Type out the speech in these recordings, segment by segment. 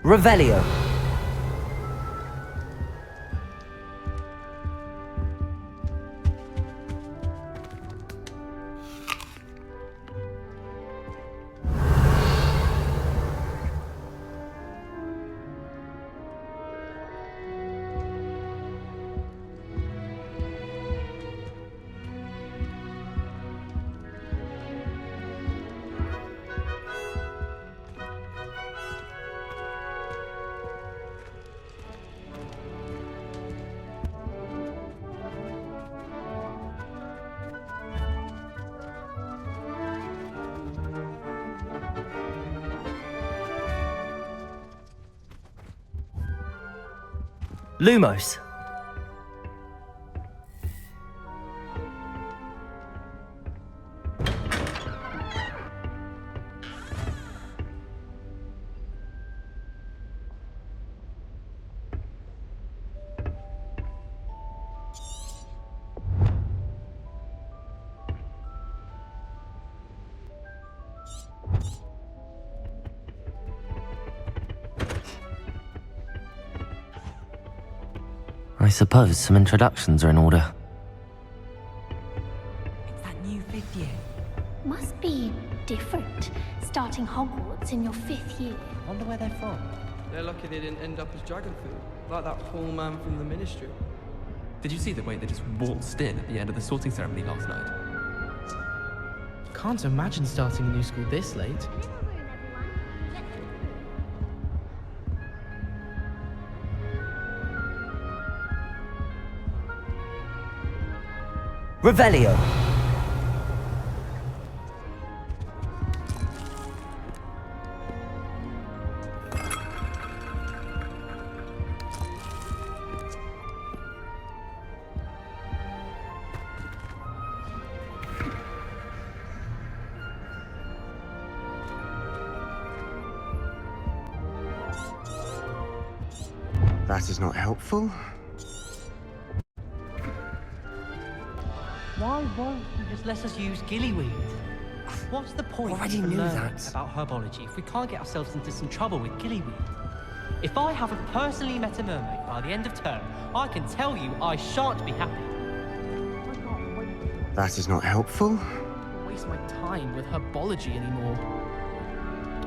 Revelio. Lumos. I suppose some introductions are in order. It's that new 5th year. Must be different, starting Hogwarts in your 5th year. Wonder where they're from. They're lucky they didn't end up as dragon food, like that poor man from the Ministry. Did you see the way they just waltzed in at the end of the sorting ceremony last night? Can't imagine starting a new school this late. Revelio. That is not helpful. Why won't you just let us use gillyweed? What's the point Already of knew learning that. about herbology if we can't get ourselves into some trouble with gillyweed? If I haven't personally met a mermaid by the end of term, I can tell you I shan't be happy. I can't wait That is not helpful. I waste my time with herbology anymore.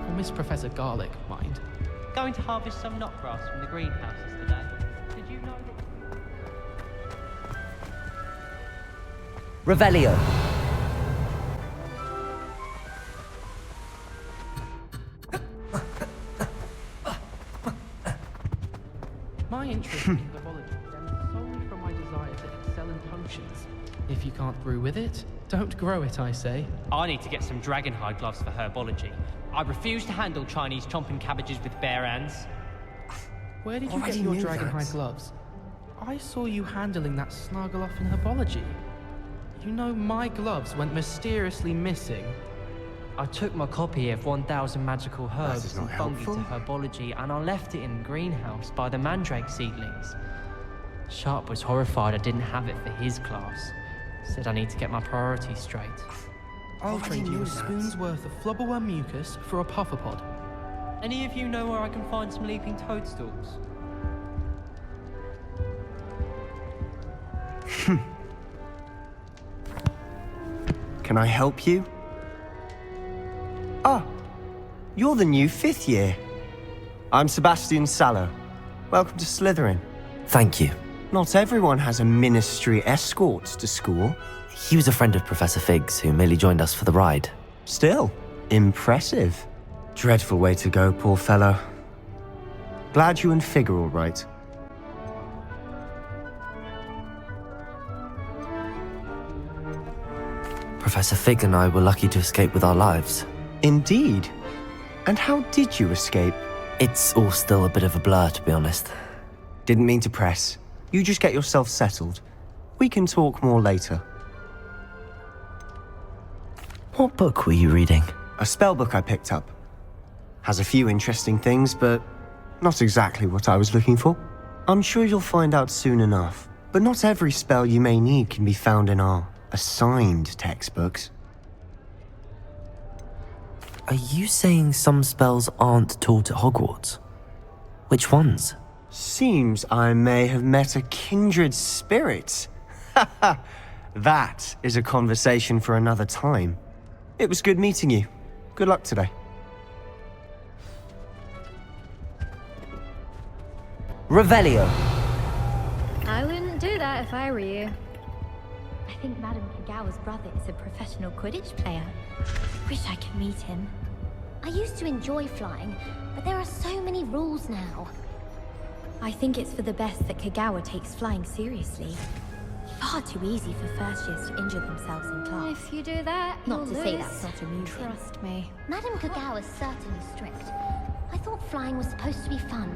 Or Miss Professor Garlic, mind. Going to harvest some knotgrass from the greenhouses today. Did you know that? Revelio. My interest in herbology stems solely from my desire to excel in potions. If you can't brew with it, don't grow it, I say. I need to get some dragonhide gloves for herbology. I refuse to handle Chinese chomping cabbages with bare hands. Where did you Already get your knew dragonhide that. gloves? I saw you handling that snuggle off in herbology. You know, my gloves went mysteriously missing. I took my copy of 1000 Magical That is Herbs not and Fungi helpful. to Herbology and I left it in the greenhouse by the mandrake seedlings. Sharp was horrified I didn't have it for his class. Said I need to get my priorities straight. I'll Already trade you knew a that. spoon's worth of flubberworm mucus for a pufferpod. Any of you know where I can find some leaping toadstools? Can I help you? Ah, you're the new 5th year. I'm Sebastian Sallow. Welcome to Slytherin. Thank you. Not everyone has a ministry escort to school. He was a friend of Professor Fig's who merely joined us for the ride. Still, impressive. Dreadful way to go, poor fellow. Glad you and Fig are all right. Professor Fig and I were lucky to escape with our lives. Indeed. And how did you escape? It's all still a bit of a blur, to be honest. Didn't mean to press. You just get yourself settled. We can talk more later. What book were you reading? A spellbook I picked up. Has a few interesting things, but not exactly what I was looking for. I'm sure you'll find out soon enough. But not every spell you may need can be found in our assigned textbooks. Are you saying some spells aren't taught at Hogwarts? Which ones? Seems I may have met a kindred spirit. That is a conversation for another time. It was good meeting you. Good luck today. Revelio. I wouldn't do that if I were you. I think Madame Kagawa's brother is a professional Quidditch player. Wish I could meet him. I used to enjoy flying, but there are so many rules now. I think it's for the best that Kagawa takes flying seriously. Far too easy for first years to injure themselves in class. If you do that, Not you'll to say lose. that's not amusing. Trust me. Madame Kagawa's certainly strict. I thought flying was supposed to be fun.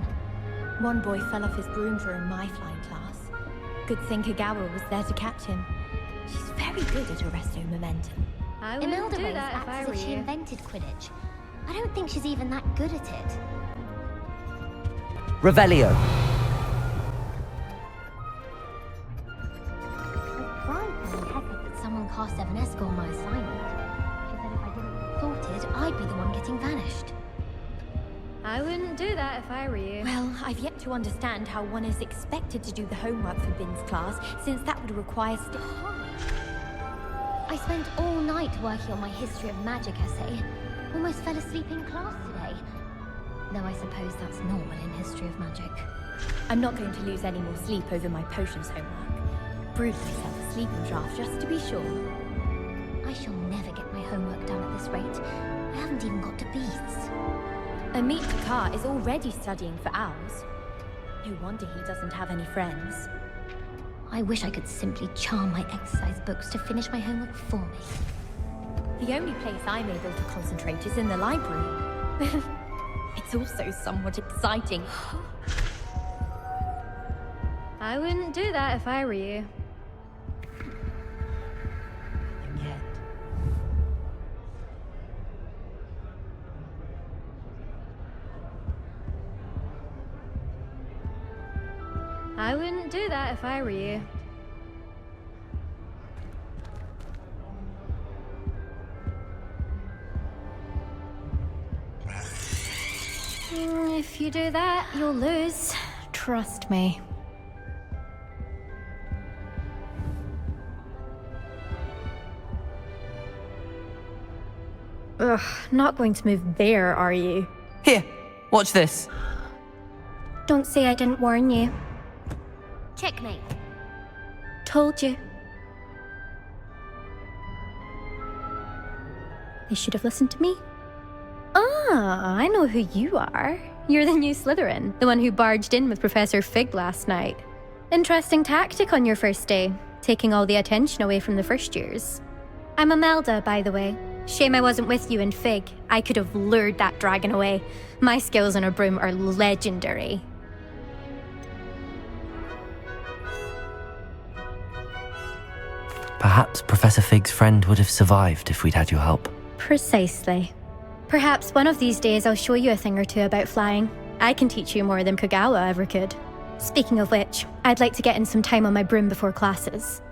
One boy fell off his broom during my flying class. Good thing Kagawa was there to catch him. She's very good at arresting momentum. I Imelda Reyes acts as if she invented Quidditch. I don't think she's even that good at it. Revelio. I cried when I heckled that someone cast 7S on my assignment. She said if I didn't report it, I'd be the one getting vanished. I wouldn't do that if I were you. Well, I've yet to understand how one is expected to do the homework for Bin's class, since that would require I spent all night working on my history of magic essay. Almost fell asleep in class today. Though I suppose that's normal in history of magic. I'm not going to lose any more sleep over my potions homework. Brewed myself a sleeping draft just to be sure. I shall never get my homework done at this rate. I haven't even got to beasts. Amit Kakar is already studying for owls. No wonder he doesn't have any friends. I wish I could simply charm my exercise books to finish my homework for me. The only place I'm able to concentrate is in the library. It's also somewhat exciting. I wouldn't do that if I were you. And yet, I wouldn't do that if I were you. If you do that, you'll lose. Trust me. Ugh, not going to move there, are you? Here, watch this. Don't say I didn't warn you. Checkmate. Told you. You should have listened to me. Ah, I know who you are. You're the new Slytherin, the one who barged in with Professor Fig last night. Interesting tactic on your first day, taking all the attention away from the first years. I'm Imelda, by the way. Shame I wasn't with you in Fig. I could have lured that dragon away. My skills on a broom are legendary. Perhaps Professor Fig's friend would have survived if we'd had your help. Precisely. Perhaps one of these days I'll show you a thing or two about flying. I can teach you more than Kagawa ever could. Speaking of which, I'd like to get in some time on my broom before classes.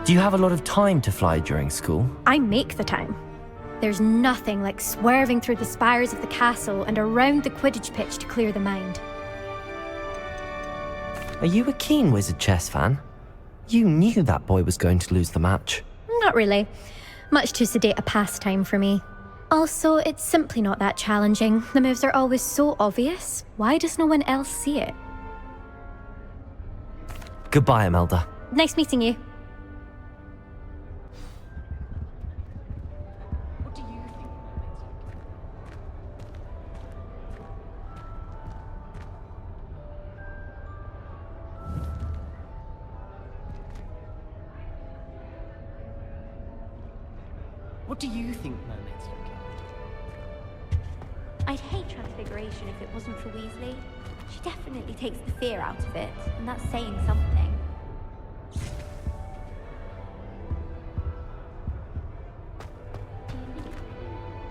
Do you have a lot of time to fly during school? I make the time. There's nothing like swerving through the spires of the castle and around the Quidditch pitch to clear the mind. Are you a keen Wizard chess fan? You knew that boy was going to lose the match. Not really. Much too sedate a pastime for me. Also, it's simply not that challenging. The moves are always so obvious. Why does no one else see it? Goodbye, Imelda. Nice meeting you. what do you think mermaids look like? What do you think mermaids look like? I'd hate Transfiguration if it wasn't for Weasley. She definitely takes the fear out of it, and that's saying something.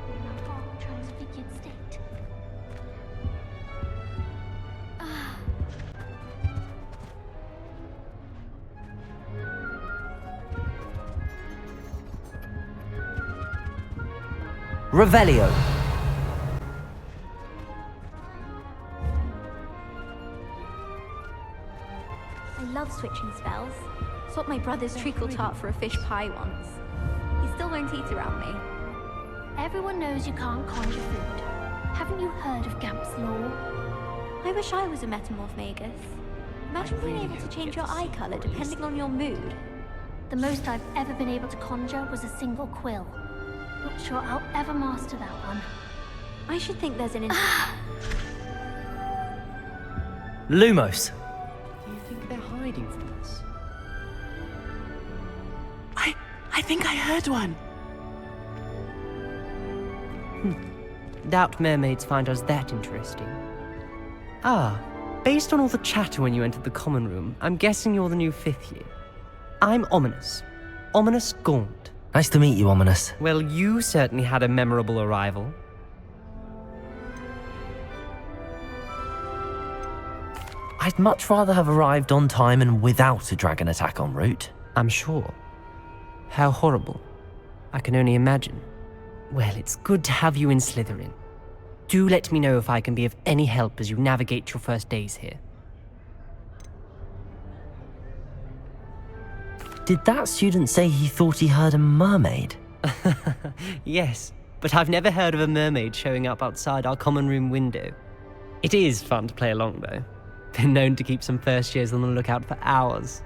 In a half-transfigured state. Revelio. I love switching spells. Swapped my brother's treacle tart for a fish pie once. He still won't eat around me. Everyone knows you can't conjure food. Haven't you heard of Gamp's law? I wish I was a metamorph magus. Imagine being able to change your eye color depending on your mood. The most I've ever been able to conjure was a single quill. Not sure I'll ever master that one. I should think there's an Lumos. Do you think they're hiding from us? I think I heard one. Doubt mermaids find us that interesting. Ah, based on all the chatter when you entered the common room, I'm guessing you're the new 5th year. I'm Ominis. Ominis Gaunt. Nice to meet you, Ominis. Well, you certainly had a memorable arrival. I'd much rather have arrived on time and without a dragon attack en route. I'm sure. How horrible. I can only imagine. Well, it's good to have you in Slytherin. Do let me know if I can be of any help as you navigate your first days here. Did that student say he thought he heard a mermaid? Yes, but I've never heard of a mermaid showing up outside our common room window. It is fun to play along, though. Been known to keep some first years on the lookout for hours.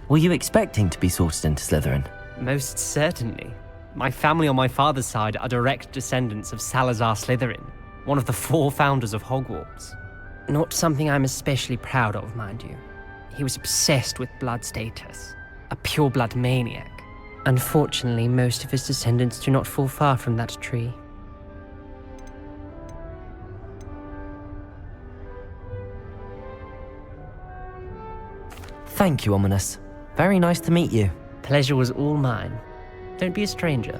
Were you expecting to be sorted into Slytherin? Most certainly. My family on my father's side are direct descendants of Salazar Slytherin, one of the 4 founders of Hogwarts. Not something I'm especially proud of, mind you. He was obsessed with blood status, a pure-blood maniac. Unfortunately, most of his descendants do not fall far from that tree. Thank you, Ominis. Very nice to meet you. Pleasure was all mine. Don't be a stranger.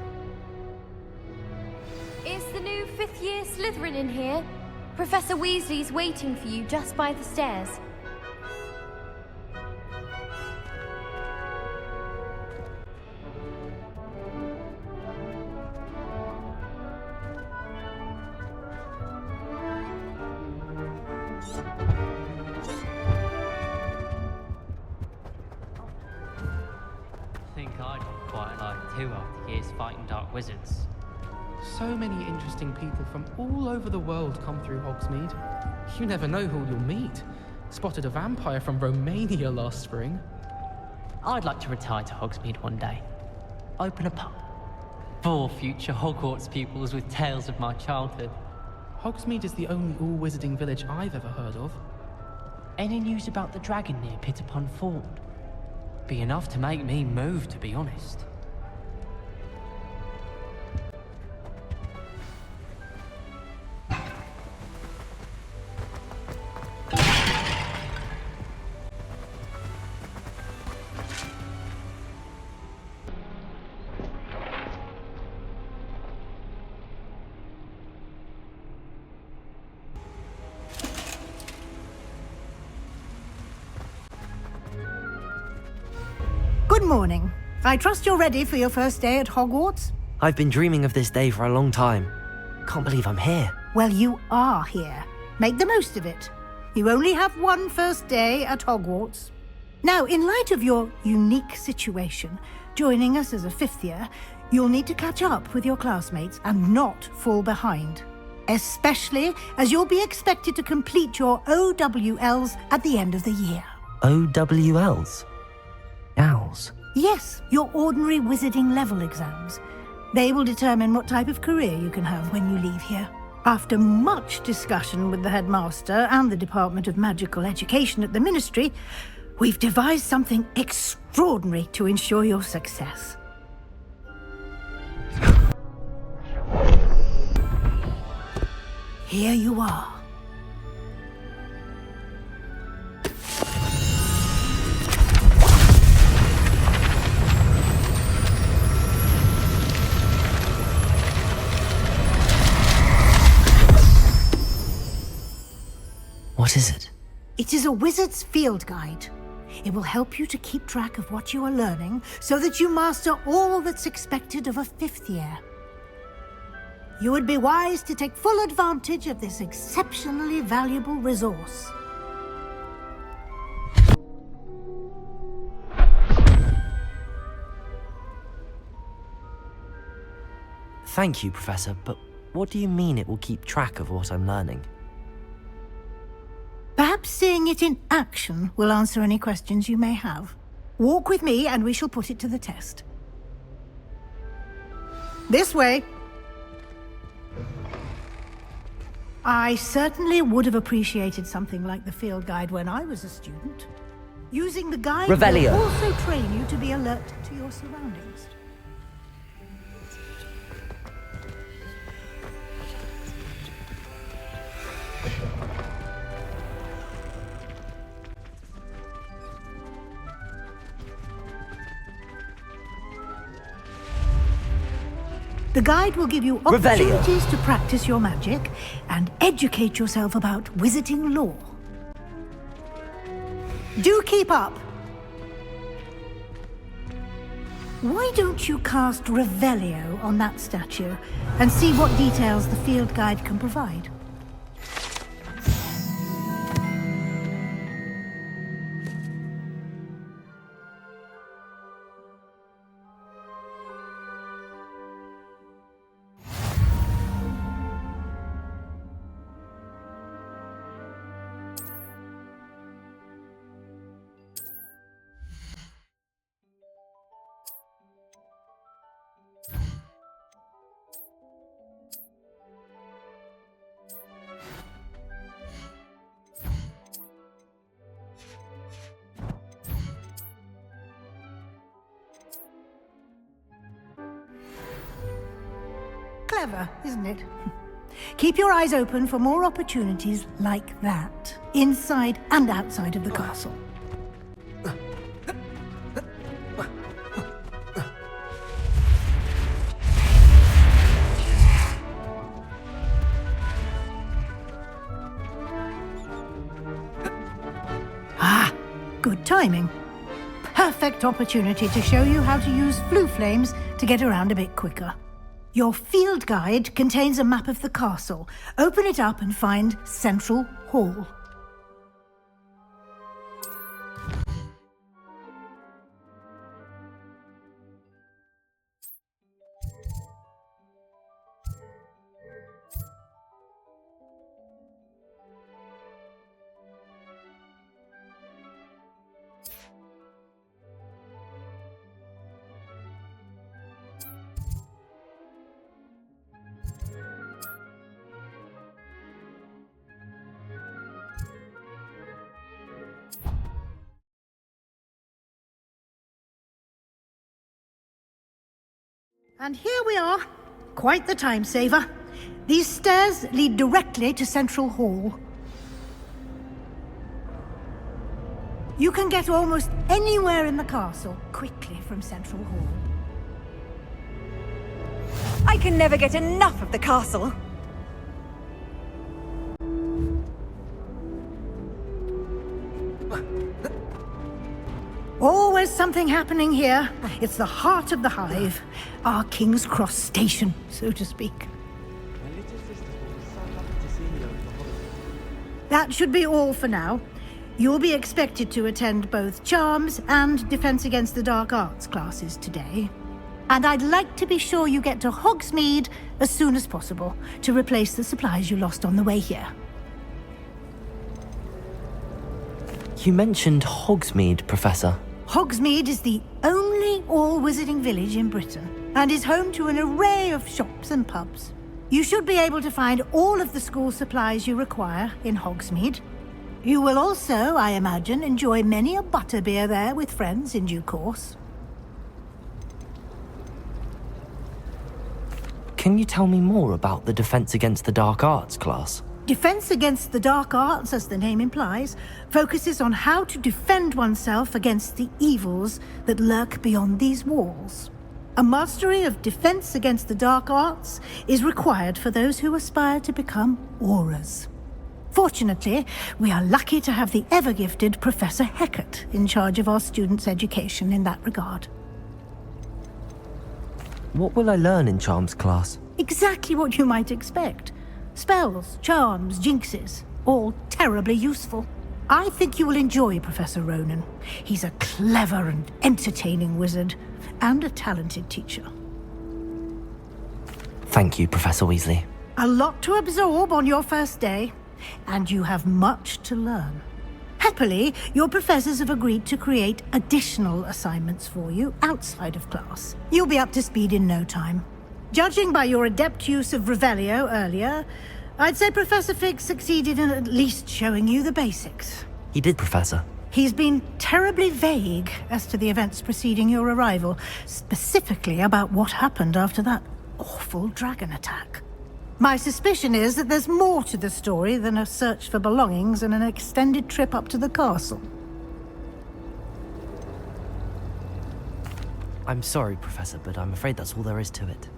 Is the new 5th year Slytherin in here? Professor Weasley's waiting for you just by the stairs. I think I'd quite like too after years fighting dark wizards. So many interesting people from all over the world come through Hogsmeade. You never know who you'll meet. Spotted a vampire from Romania last spring. I'd like to retire to Hogsmeade one day. Open a pub. For future Hogwarts pupils with tales of my childhood. Hogsmeade is the only all-wizarding village I've ever heard of. Any news about the dragon near Pitterpond Ford? Be enough to make me move, to be honest. Good morning. I trust you're ready for your first day at Hogwarts? I've been dreaming of this day for a long time. Can't believe I'm here. Well, you are here. Make the most of it. You only have one first day at Hogwarts. Now, in light of your unique situation, joining us as a 5th year, you'll need to catch up with your classmates and not fall behind. Especially as you'll be expected to complete your OWLs at the end of the year. OWLs? Owls? Yes, your ordinary wizarding level exams. They will determine what type of career you can have when you leave here. After much discussion with the headmaster and the Department of Magical Education at the Ministry, we've devised something extraordinary to ensure your success. Here you are. What is it? It is a wizard's field guide. It will help you to keep track of what you are learning so that you master all that's expected of a 5th year. You would be wise to take full advantage of this exceptionally valuable resource. Thank you, Professor, but what do you mean it will keep track of what I'm learning? Perhaps seeing it in action will answer any questions you may have. Walk with me and we shall put it to the test. This way. I certainly would have appreciated something like the field guide when I was a student. Using the guide Revelio. will also train you to be alert to your surroundings. The guide will give you opportunities to practice your magic and educate yourself about wizarding lore. Do keep up! Why don't you cast Revelio on that statue and see what details the field guide can provide? Clever, isn't it? Keep your eyes open for more opportunities like that, inside and outside of the castle. Ah, good timing. Perfect opportunity to show you how to use flue flames to get around a bit quicker. Your field guide contains a map of the castle. Open it up and find Central Hall. And here we are. Quite the time saver. These stairs lead directly to Central Hall. You can get almost anywhere in the castle quickly from Central Hall. I can never get enough of the castle. Always something happening here. It's the heart of the hive. Our King's Cross station, so to speak. That should be all for now. You'll be expected to attend both Charms and Defense Against the Dark Arts classes today. And I'd like to be sure you get to Hogsmeade as soon as possible to replace the supplies you lost on the way here. You mentioned Hogsmeade, Professor. Hogsmeade is the only all-wizarding village in Britain and is home to an array of shops and pubs. You should be able to find all of the school supplies you require in Hogsmeade. You will also, I imagine, enjoy many a butterbeer there with friends in due course. Can you tell me more about the Defense Against the Dark Arts class? Defense Against the Dark Arts, as the name implies, focuses on how to defend oneself against the evils that lurk beyond these walls. A mastery of Defense Against the Dark Arts is required for those who aspire to become Aurors. Fortunately, we are lucky to have the ever-gifted Professor Hecat in charge of our students' education in that regard. What will I learn in Charms class? Exactly what you might expect. Spells, charms, jinxes, all terribly useful. I think you will enjoy Professor Ronan. He's a clever and entertaining wizard, and a talented teacher. Thank you, Professor Weasley. A lot to absorb on your first day, and you have much to learn. Happily, your professors have agreed to create additional assignments for you outside of class. You'll be up to speed in no time. Judging by your adept use of Revelio earlier, I'd say Professor Fig succeeded in at least showing you the basics. He did, Professor. He's been terribly vague as to the events preceding your arrival, specifically about what happened after that awful dragon attack. My suspicion is that there's more to the story than a search for belongings and an extended trip up to the castle. I'm sorry, Professor, but I'm afraid that's all there is to it.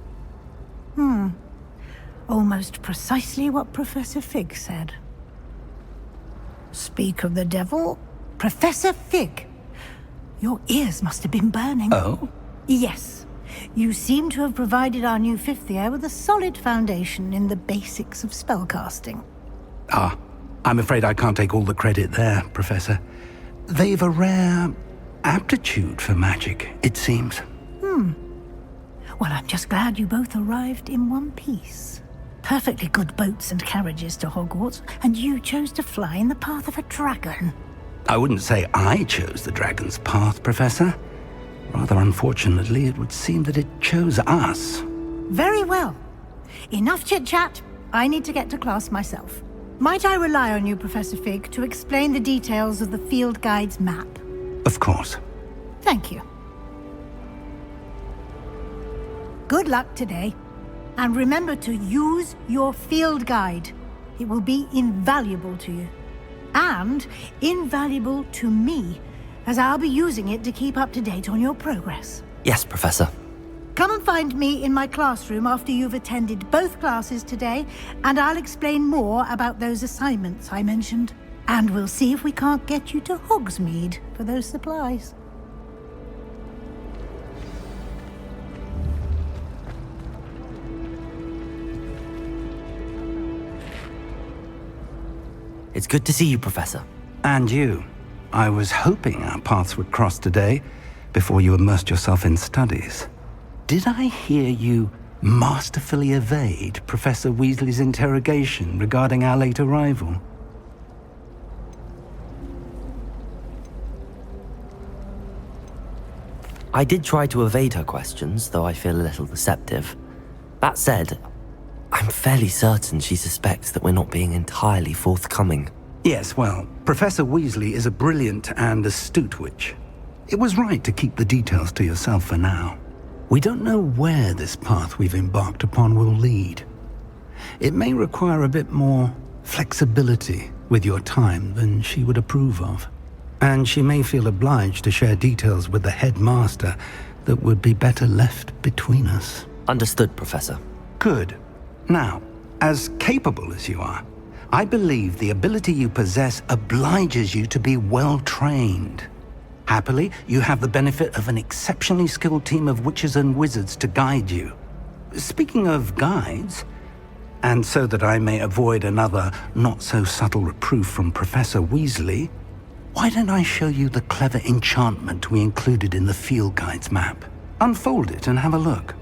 Almost precisely what Professor Fig said. Speak of the devil, Professor Fig. Your ears must have been burning. Oh? Yes. You seem to have provided our new fifth year with a solid foundation in the basics of spellcasting. Ah, I'm afraid I can't take all the credit there, Professor. They've a rare aptitude for magic, it seems. Well, I'm just glad you both arrived in one piece. Perfectly good boats and carriages to Hogwarts, and you chose to fly in the path of a dragon. I wouldn't say I chose the dragon's path, Professor. Rather unfortunately, it would seem that it chose us. Very well. Enough chit-chat. I need to get to class myself. Might I rely on you, Professor Fig, to explain the details of the field guide's map? Of course. Thank you. Good luck today. And remember to use your field guide. It will be invaluable to you. And invaluable to me, as I'll be using it to keep up to date on your progress. Yes, Professor. Come and find me in my classroom after you've attended both classes today, and I'll explain more about those assignments I mentioned. And we'll see if we can't get you to Hogsmeade for those supplies. It's good to see you, Professor. And you. I was hoping our paths would cross today, before you immersed yourself in studies. Did I hear you masterfully evade Professor Weasley's interrogation regarding our late arrival? I did try to evade her questions, though I feel a little deceptive. That said, I'm fairly certain she suspects that we're not being entirely forthcoming. Yes, well, Professor Weasley is a brilliant and astute witch. It was right to keep the details to yourself for now. We don't know where this path we've embarked upon will lead. It may require a bit more flexibility with your time than she would approve of. And she may feel obliged to share details with the headmaster that would be better left between us. Understood, Professor. Good. Now, as capable as you are, I believe the ability you possess obliges you to be well trained. Happily, you have the benefit of an exceptionally skilled team of witches and wizards to guide you. Speaking of guides, and so that I may avoid another not-so-subtle reproof from Professor Weasley, why don't I show you the clever enchantment we included in the field guide's map? Unfold it and have a look.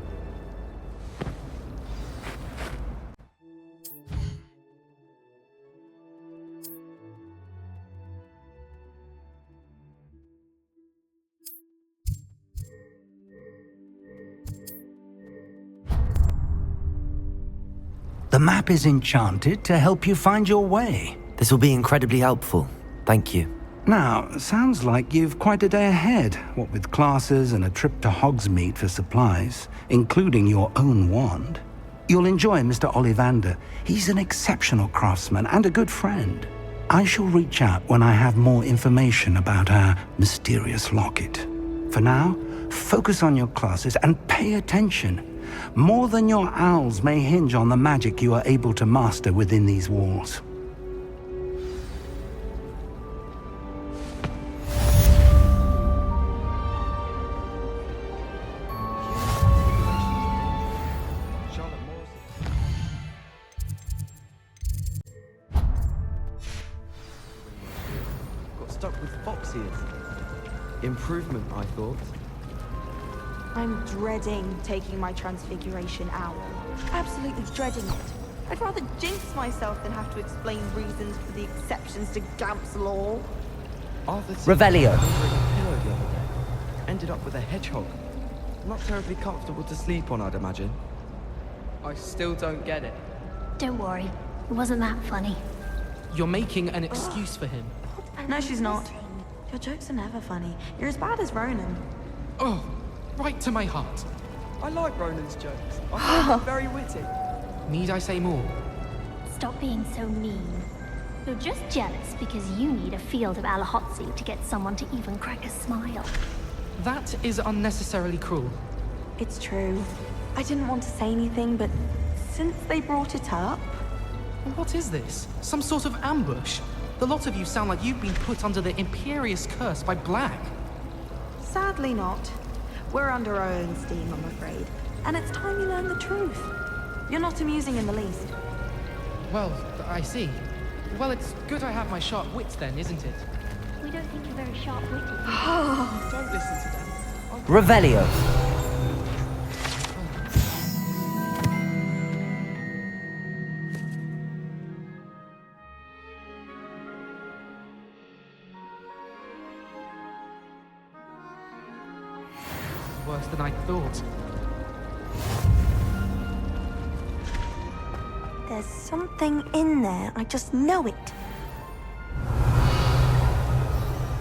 The map is enchanted to help you find your way. This will be incredibly helpful. Thank you. Now, sounds like you've quite a day ahead, what with classes and a trip to Hogsmeade for supplies, including your own wand. You'll enjoy Mr. Ollivander. He's an exceptional craftsman and a good friend. I shall reach out when I have more information about our mysterious locket. For now, focus on your classes and pay attention. More than your owls may hinge on the magic you are able to master within these walls. improvement, I thought. I'm dreading taking my transfiguration owl. Absolutely dreading it. I'd rather jinx myself than have to explain reasons for the exceptions to Gamp's law. Arthur Revelio. under a pillow the other day. Ended up with a hedgehog. Not terribly comfortable to sleep on, I'd imagine. I still don't get it. Don't worry, it wasn't that funny. You're making an excuse for him. No, she's not. Your jokes are never funny. You're as bad as Ronan. Oh, right to my heart. I like Ronan's jokes. I find them very witty. Need I say more? Stop being so mean. You're just jealous because you need a field of Alahotzi to get someone to even crack a smile. That is unnecessarily cruel. It's true. I didn't want to say anything, but since they brought it up... What is this? Some sort of ambush? The lot of you sound like you've been put under the Imperious curse by Black. Sadly not. We're under our own steam, I'm afraid. And it's time you learn the truth. You're not amusing in the least. Well, I see. Well, it's good I have my sharp wits then, isn't it? We don't think you're very sharp-witted. Don't listen to them. Revelio. Worse than I thought. There's something in there. I just know it.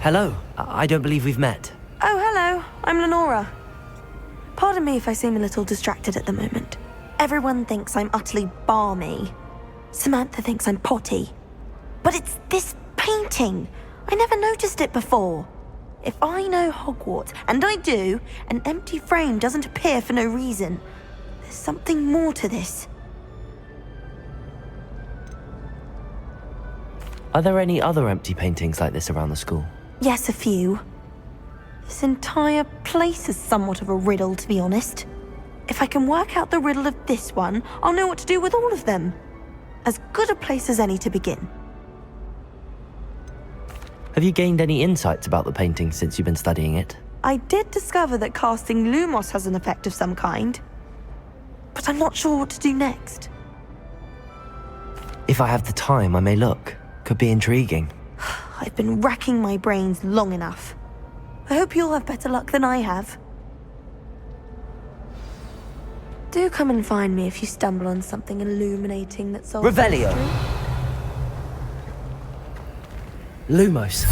Hello. I don't believe we've met. Oh, hello. I'm Lenora. Pardon me if I seem a little distracted at the moment. Everyone thinks I'm utterly balmy. Samantha thinks I'm potty. But it's this painting. I never noticed it before. If I know Hogwarts, and I do, an empty frame doesn't appear for no reason. There's something more to this. Are there any other empty paintings like this around the school? Yes, a few. This entire place is somewhat of a riddle, to be honest. If I can work out the riddle of this one, I'll know what to do with all of them. As good a place as any to begin. Have you gained any insights about the painting since you've been studying it? I did discover that casting Lumos has an effect of some kind. But I'm not sure what to do next. If I have the time, I may look. Could be intriguing. I've been racking my brains long enough. I hope you'll have better luck than I have. Do come and find me if you stumble on something illuminating that solves the Revelio. mystery. Lumos.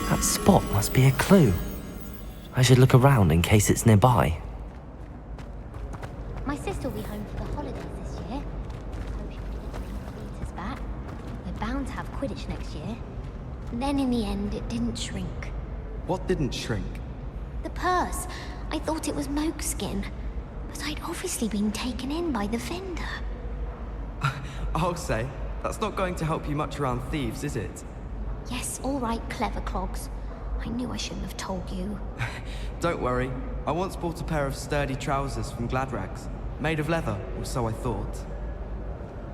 That spot must be a clue. I should look around in case it's nearby. My sister will be home for the holidays this year. Hope she beat us back. We're bound to have Quidditch next year. Then in the end, it didn't shrink. What didn't shrink? The purse. I thought it was moke skin. But I'd obviously been taken in by the vendor. I'll say, that's not going to help you much around thieves, is it? Yes, all right, clever clogs. I knew I shouldn't have told you. Don't worry. I once bought a pair of sturdy trousers from Gladrags. Made of leather, or so I thought.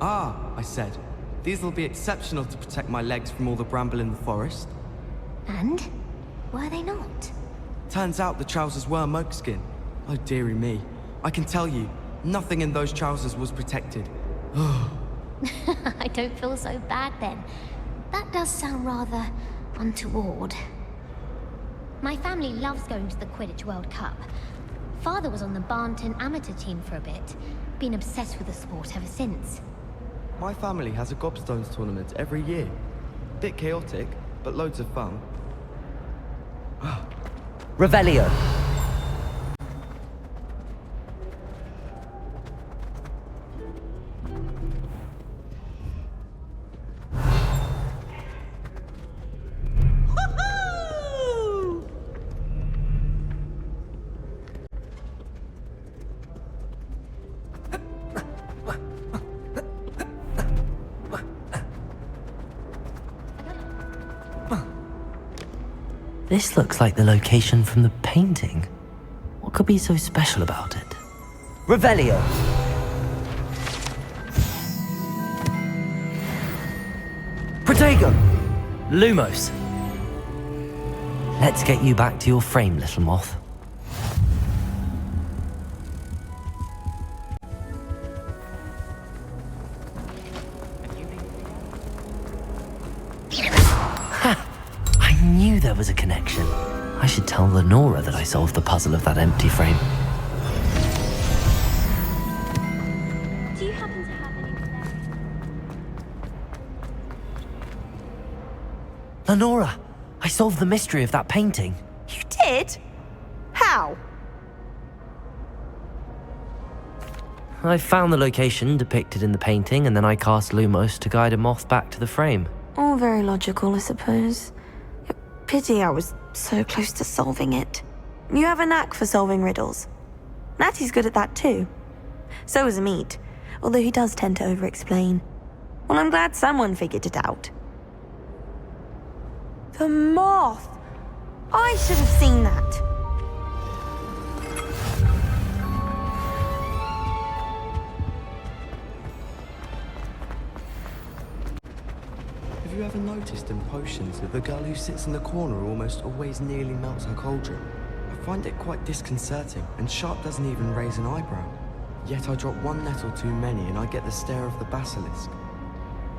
Ah, I said. These will be exceptional to protect my legs from all the bramble in the forest. And? Were they not? Turns out the trousers were mokeskin. Oh dearie me. I can tell you, nothing in those trousers was protected. I don't feel so bad then. That does sound rather untoward. My family loves going to the Quidditch World Cup. Father was on the Barnton amateur team for a bit. Been obsessed with the sport ever since. My family has a gobstones tournament every year. Bit chaotic, but loads of fun. Revelio. This looks like the location from the painting. What could be so special about it? Revelio! Protego! Lumos! Let's get you back to your frame, little moth. Ha! I knew there was a connection. I should tell Lenora that I solved the puzzle of that empty frame. Do you happen to have any Lenora, I solved the mystery of that painting. You did? How? I found the location depicted in the painting, and then I cast Lumos to guide a moth back to the frame. All very logical, I suppose. Pity I was so close to solving it. You have a knack for solving riddles. Natty's good at that too. So is Amit, although he does tend to over-explain. Well, I'm glad someone figured it out. The moth! I should have seen that. Have you ever noticed in potions that the girl who sits in the corner almost always nearly melts her cauldron? I find it quite disconcerting, and Sharp doesn't even raise an eyebrow. Yet I drop one nettle too many and I get the stare of the basilisk.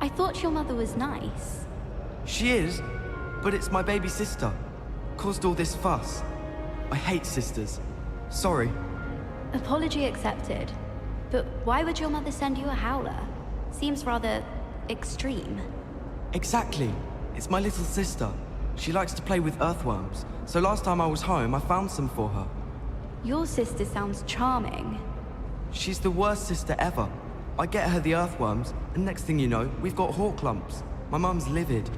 I thought your mother was nice. She is, but it's my baby sister. Caused all this fuss. I hate sisters. Sorry. Apology accepted. But why would your mother send you a howler? Seems rather extreme. Exactly. It's my little sister. She likes to play with earthworms, so last time I was home, I found some for her. Your sister sounds charming. She's the worst sister ever. I get her the earthworms, and next thing you know, we've got hawk clumps. My mum's livid.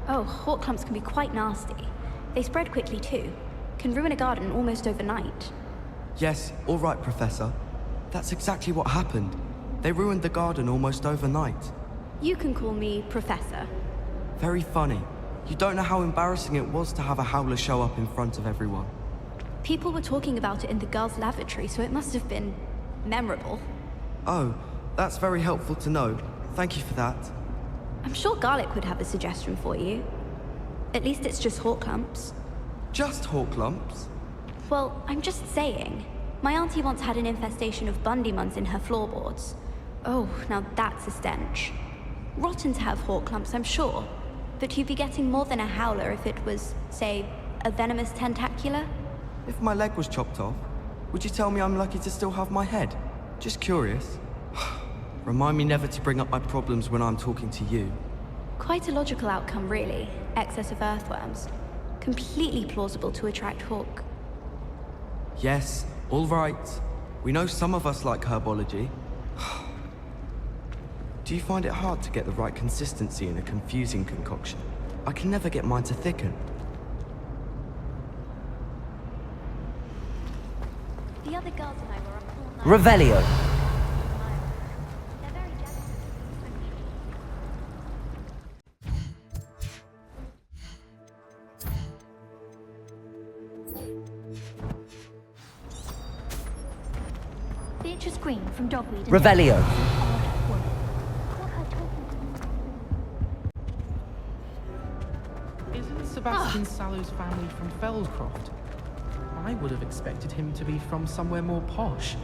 Oh, hawk clumps can be quite nasty. They spread quickly too. Can ruin a garden almost overnight. Yes, all right, Professor. That's exactly what happened. They ruined the garden almost overnight. You can call me Professor. Very funny. You don't know how embarrassing it was to have a howler show up in front of everyone. People were talking about it in the girls' lavatory, so it must have been memorable. Oh, that's very helpful to know. Thank you for that. I'm sure Garlic would have a suggestion for you. At least it's just hawk clumps. Just hawk clumps? Well, I'm just saying. My auntie once had an infestation of bundymuns in her floorboards. Oh, now that's a stench. Rotten to have hawk clumps, I'm sure. But you'd be getting more than a howler if it was, say, a venomous tentacula? If my leg was chopped off, would you tell me I'm lucky to still have my head? Just curious. Remind me never to bring up my problems when I'm talking to you. Quite a logical outcome, really. Excess of earthworms. Completely plausible to attract hawk. Yes, all right. We know some of us like herbology. Do you find it hard to get the right consistency in a confusing concoction? I can never get mine to thicken. The other girls and I were up all night. Revelio. They're very jealous. Beatrice Green from Dogweed. Revelio. Isn't Sebastian Sallow's family from Feldcroft? I would have expected him to be from somewhere more posh.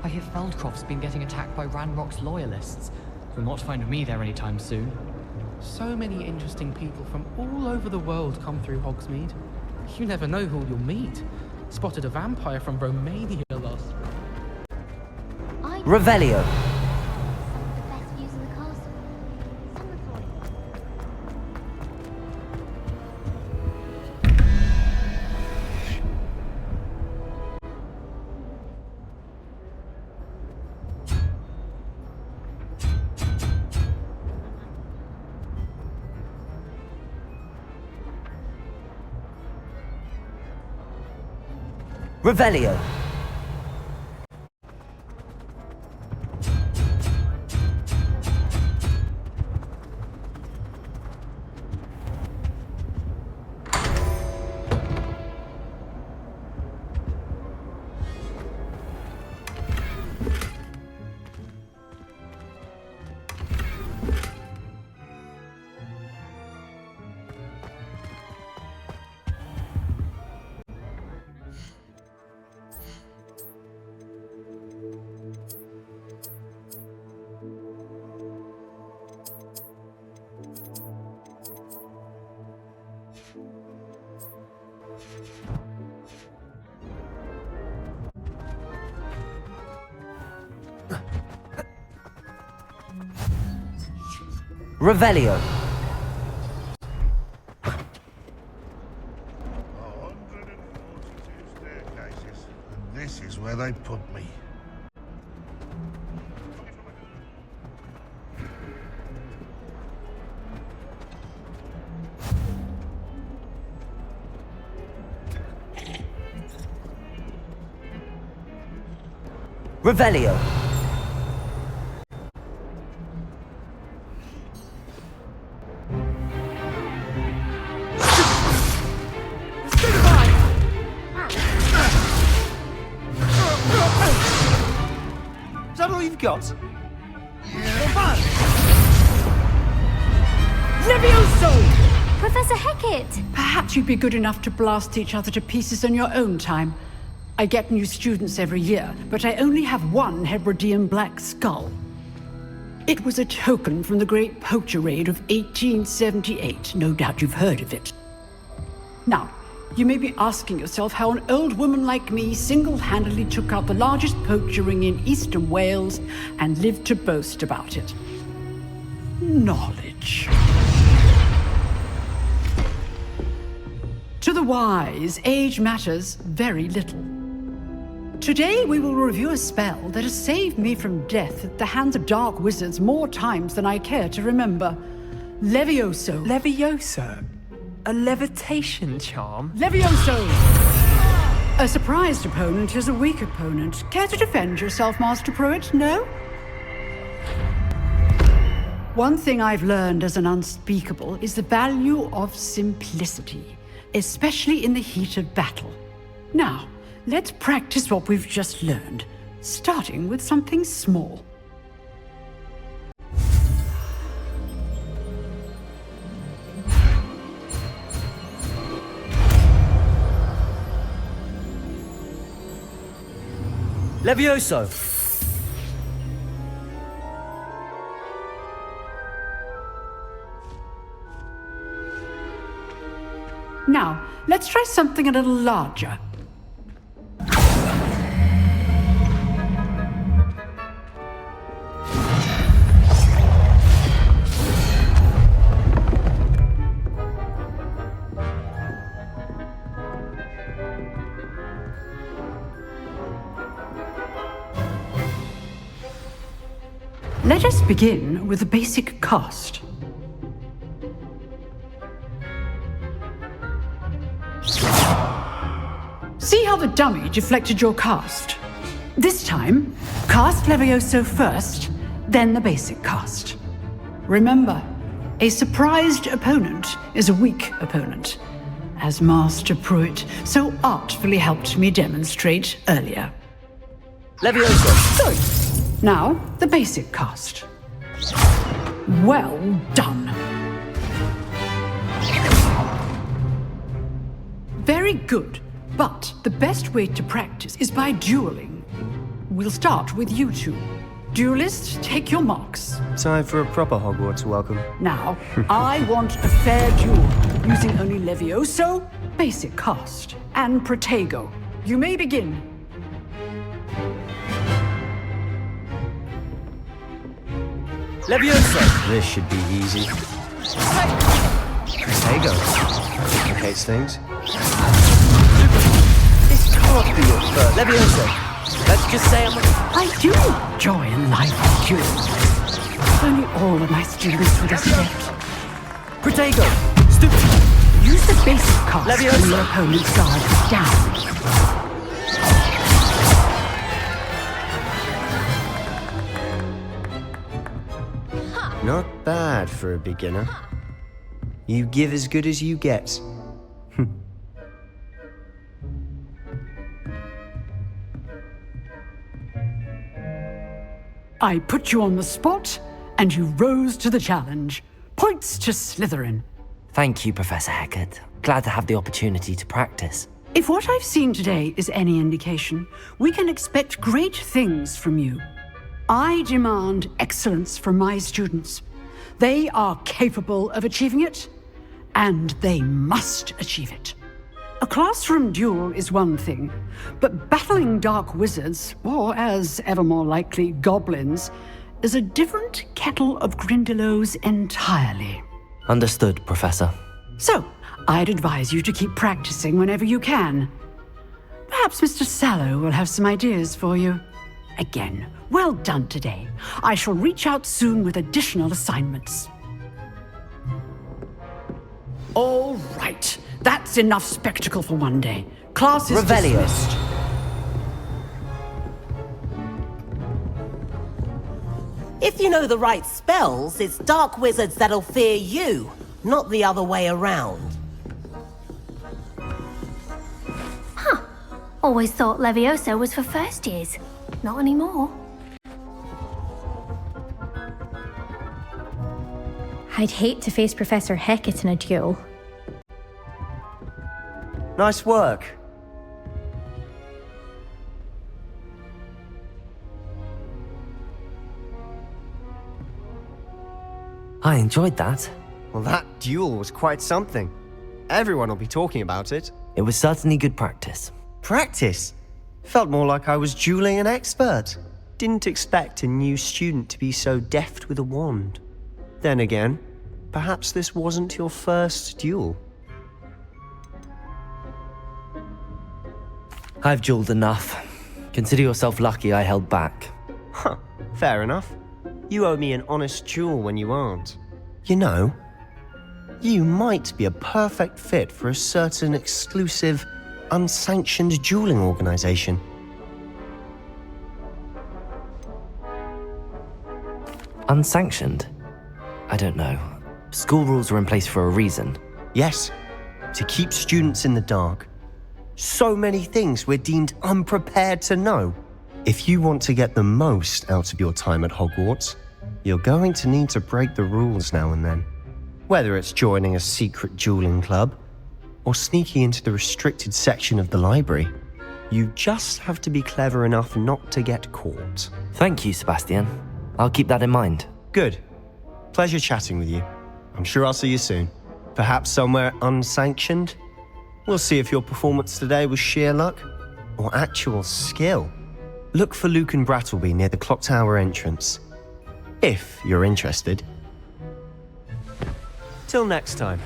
I hear Feldcroft's been getting attacked by Ranrock's loyalists. You'll not find me there anytime soon. So many interesting people from all over the world come through Hogsmeade. You never know who you'll meet. Spotted a vampire from Romania last. Revelio. Some of the best views in the castle. Someone thought Revelio. Revelio. 142 staircases, and this is where they put me. Revelio. Is that all you've got? Levioso! Professor Hecat! Perhaps you'd be good enough to blast each other to pieces in your own time. I get new students every year, but I only have one Hebridean black skull. It was a token from the Great Poacher Raid of 1878. No doubt you've heard of it. Now, you may be asking yourself how an old woman like me single-handedly took out the largest poacher ring in eastern Wales and lived to boast about it. Knowledge. To the wise, age matters very little. Today we will review a spell that has saved me from death at the hands of dark wizards more times than I care to remember. Levioso. Levioso? A levitation charm? Levioso! A surprised opponent is a weak opponent. Care to defend yourself, Master Pruitt? No? One thing I've learned as an unspeakable is the value of simplicity, especially in the heat of battle. Now, let's practice what we've just learned, starting with something small. Levioso. Now, let's try something a little larger. Let us begin with the basic cast. See how the dummy deflected your cast? This time, cast Levioso first, then the basic cast. Remember, a surprised opponent is a weak opponent, as Master Pruitt so artfully helped me demonstrate earlier. Levioso. Good. Now, the basic cast. Well done. Very good, but the best way to practice is by dueling. We'll start with you two. Duelists, take your marks. Time for a proper Hogwarts welcome. Now, I want a fair duel, using only Levioso, basic cast, and Protego. You may begin. Levioso. This should be easy. There you go. Complicates things. This can't be your first. Levioso. Let's just say I do enjoy a lively duel. If only all of my students would accept. Protego. Stupid. Use the basic cast Levioso. when your opponent's guard is down. Not bad for a beginner. You give as good as you get. I put you on the spot, and you rose to the challenge. Points to Slytherin. Thank you, Professor Hecat. Glad to have the opportunity to practice. If what I've seen today is any indication, we can expect great things from you. I demand excellence from my students. They are capable of achieving it, and they must achieve it. A classroom duel is one thing, but battling dark wizards, or as ever more likely, goblins, is a different kettle of Grindylows entirely. Understood, Professor. So, I'd advise you to keep practicing whenever you can. Perhaps Mr. Sallow will have some ideas for you. Again, well done today. I shall reach out soon with additional assignments. All right, that's enough spectacle for one day. Class is Revelio. dismissed. If you know the right spells, it's dark wizards that'll fear you, not the other way around. Huh. Always thought Levioso was for first years. Not anymore. I'd hate to face Professor Hecat in a duel. Nice work. I enjoyed that. Well, that duel was quite something. Everyone will be talking about it. It was certainly good practice. Practice? Felt more like I was dueling an expert. Didn't expect a new student to be so deft with a wand. Then again, perhaps this wasn't your first duel. I've dueled enough. Consider yourself lucky I held back. Huh, fair enough. You owe me an honest duel when you aren't. You know, you might be a perfect fit for a certain exclusive, unsanctioned dueling organization. Unsanctioned? I don't know. School rules are in place for a reason. Yes, to keep students in the dark. So many things we're deemed unprepared to know. If you want to get the most out of your time at Hogwarts, you're going to need to break the rules now and then. Whether it's joining a secret dueling club, or sneaking into the restricted section of the library, you just have to be clever enough not to get caught. Thank you, Sebastian. I'll keep that in mind. Good. Pleasure chatting with you. I'm sure I'll see you soon. Perhaps somewhere unsanctioned? We'll see if your performance today was sheer luck or actual skill. Look for Luke and Brattleby near the clock tower entrance, if you're interested. Till next time.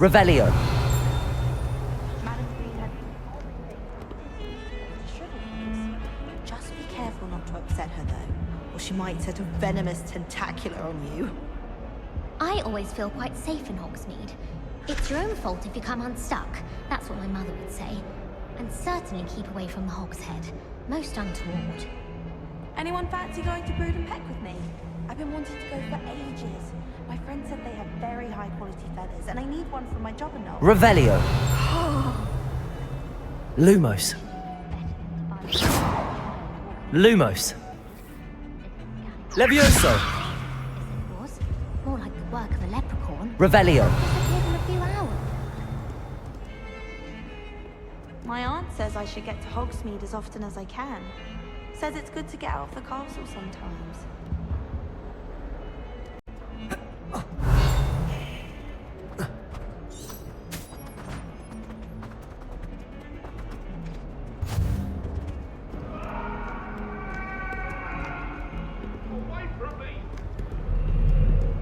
Revelio. Just be careful not to upset her, though, or she might set a venomous tentacular on you. I always feel quite safe in Hogsmeade. It's your own fault if you come unstuck. That's what my mother would say. And certainly keep away from the Hog's Head. Most untoward. Anyone fancy going to Brood and Peck with me? I've been wanting to go for ages. My friend said they have very high quality feathers, and I need one for my job and all. Revelio. Lumos. Lumos. Levioso. It was more like the work of a leprechaun. Revelio. Disappeared in a few hours. My aunt says I should get to Hogsmeade as often as I can. Says it's good to get out of the castle sometimes.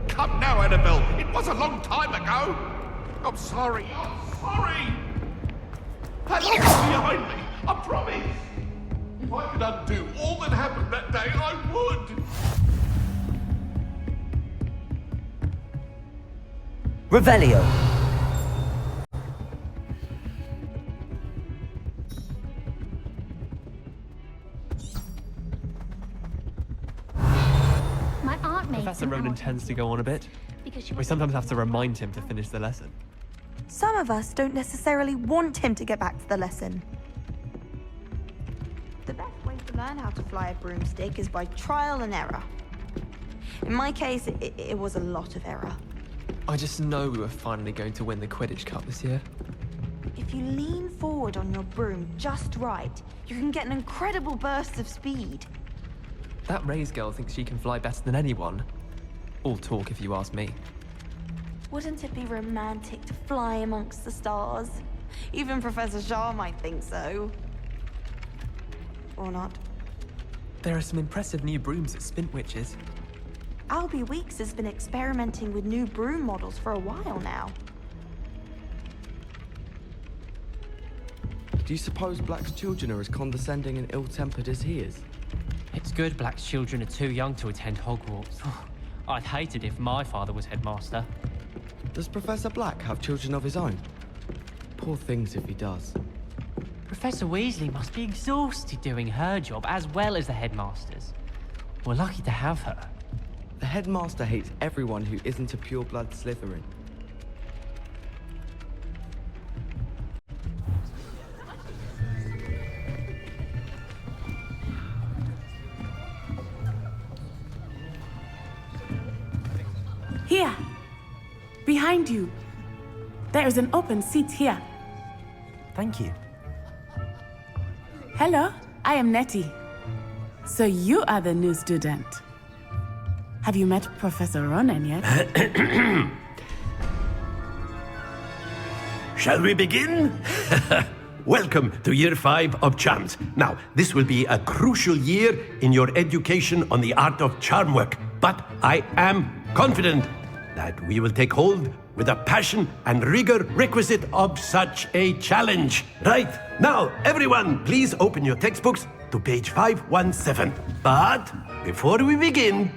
Come now, Annabelle. It was a long time ago. I'm sorry. I'm sorry. That lock's behind me. I promise. If I could undo all that happened that day, I would. Revelio. My aunt made Professor some Ronan out tends to go on a bit. because she We was sometimes have to remind him to finish the lesson. Some of us don't necessarily want him to get back to the lesson. The best way to learn how to fly a broomstick is by trial and error. In my case, it was a lot of error. I just know we were finally going to win the Quidditch Cup this year. If you lean forward on your broom just right, you can get an incredible burst of speed. That Ray's girl thinks she can fly better than anyone. All talk, if you ask me. Wouldn't it be romantic to fly amongst the stars? Even Professor Shah might think so. Or not. There are some impressive new brooms at Spintwitches. Albie Weeks has been experimenting with new broom models for a while now. Do you suppose Black's children are as condescending and ill-tempered as he is? It's good Black's children are too young to attend Hogwarts. I'd hate it if my father was headmaster. Does Professor Black have children of his own? Poor things if he does. Professor Weasley must be exhausted doing her job as well as the headmaster's. We're lucky to have her. The headmaster hates everyone who isn't a pure-blood Slytherin. Here! Behind you! There is an open seat here. Thank you. Hello, I am Nettie. So you are the new student. Have you met Professor Ronan yet? Shall we begin? Welcome to Year 5 of Charms. Now, this will be a crucial year in your education on the art of charm work, but I am confident that we will take hold with the passion and rigor requisite of such a challenge. Right, now, everyone, please open your textbooks to page 517. But before we begin,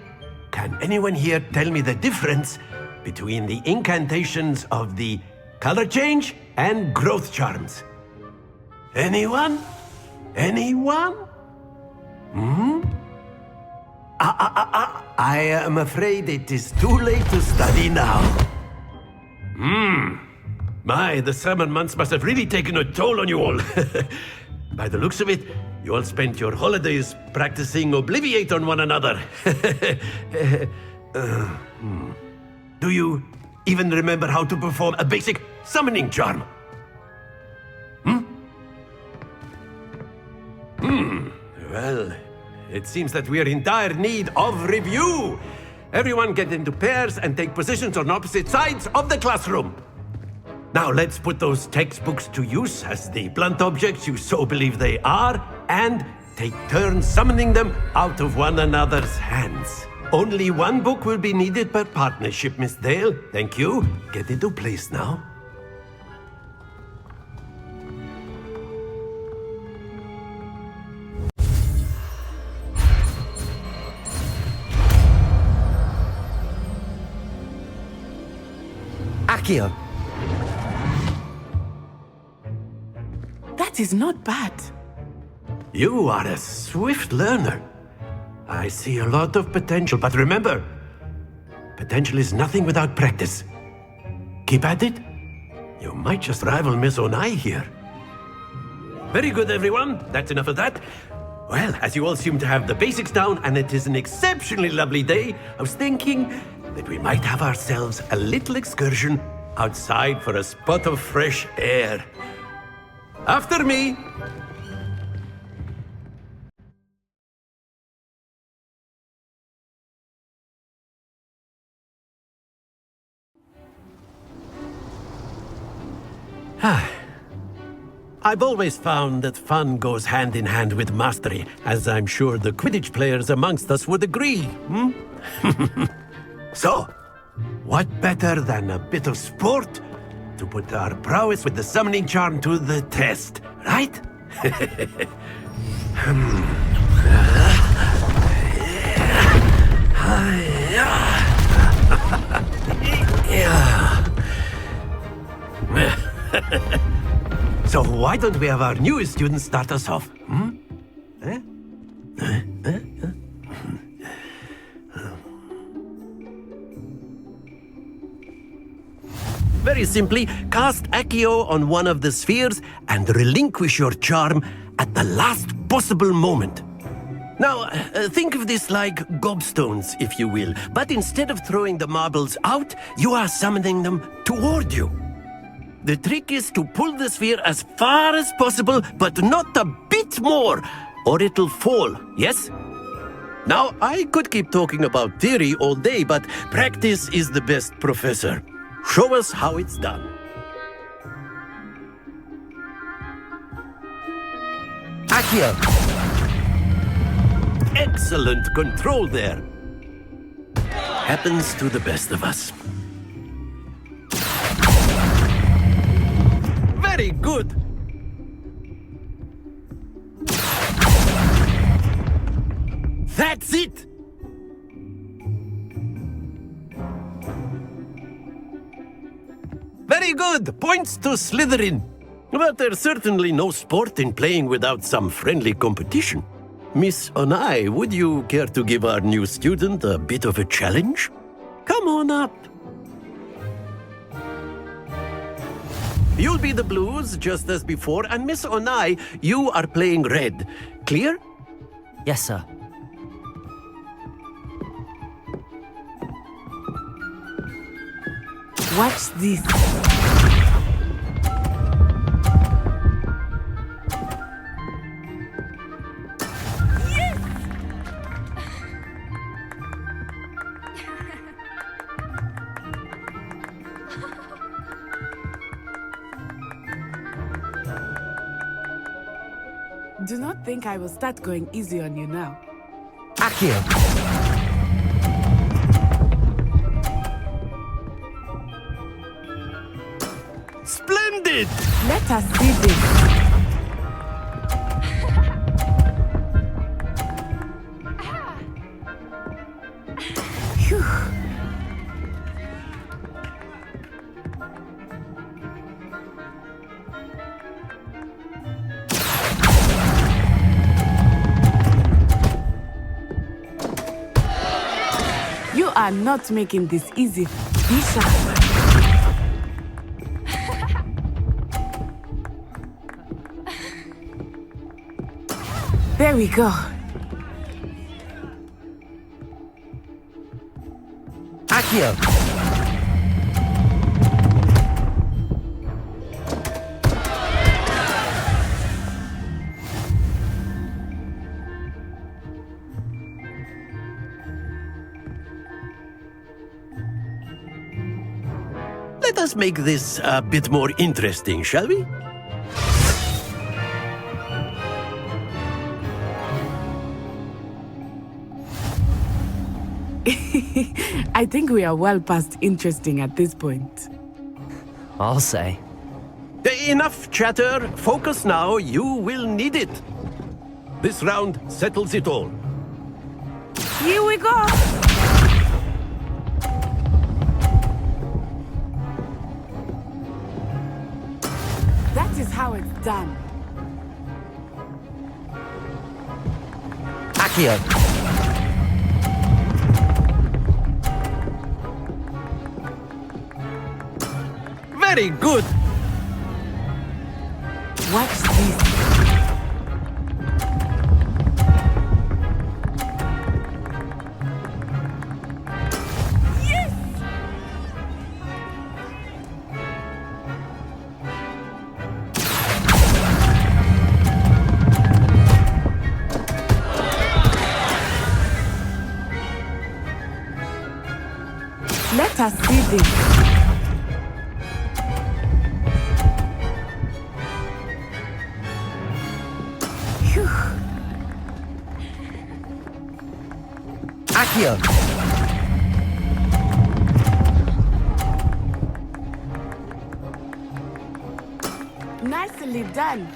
can anyone here tell me the difference between the incantations of the color change and growth charms? Anyone? Anyone? I am afraid it is too late to study now. My, the summer months must have really taken a toll on you all. By the looks of it, you all spent your holidays practicing Obliviate on one another. Do you even remember how to perform a basic summoning charm? Well, it seems that we are in dire need of review. Everyone get into pairs and take positions on opposite sides of the classroom. Now let's put those textbooks to use as the blunt objects you so believe they are, and take turns summoning them out of one another's hands. Only one book will be needed per partnership, Miss Dale. Thank you. Get into place now. Accio. That is not bad. You are a swift learner. I see a lot of potential, but remember, potential is nothing without practice. Keep at it. You might just rival Miss Onai here. Very good, everyone. That's enough of that. Well, as you all seem to have the basics down, and it is an exceptionally lovely day, I was thinking that we might have ourselves a little excursion outside for a spot of fresh air. After me! I've always found that fun goes hand in hand with mastery, as I'm sure the Quidditch players amongst us would agree, So, what better than a bit of sport to put our prowess with the summoning charm to the test, right? So why don't we have our newest student start us off? Very simply, cast Accio on one of the spheres and relinquish your charm at the last possible moment. Now, think of this like gobstones, if you will. But instead of throwing the marbles out, you are summoning them toward you. The trick is to pull the sphere as far as possible, but not a bit more, or it'll fall, yes? Now, I could keep talking about theory all day, but practice is the best professor. Show us how it's done. Accio! Excellent control there. Happens to the best of us. Very good. That's it. Very good. Points to Slytherin. But there's certainly no sport in playing without some friendly competition. Miss Onai, would you care to give our new student a bit of a challenge? Come on up. You'll be the blues, just as before, and Miss Onai, you are playing red. Clear? Yes, sir. Watch this. Do not think I will start going easy on you now. Accio! Splendid! Let us see this. Phew. You are not making this easy, Bishop. There we go. Accio! Let us make this a bit more interesting, shall we? I think we are well past interesting at this point. I'll say. Enough chatter. Focus now. You will need it. This round settles it all. Here we go! That is how it's done. Accio! Very good! Watch this. Yes! Let us see this. Accio! Nicely done.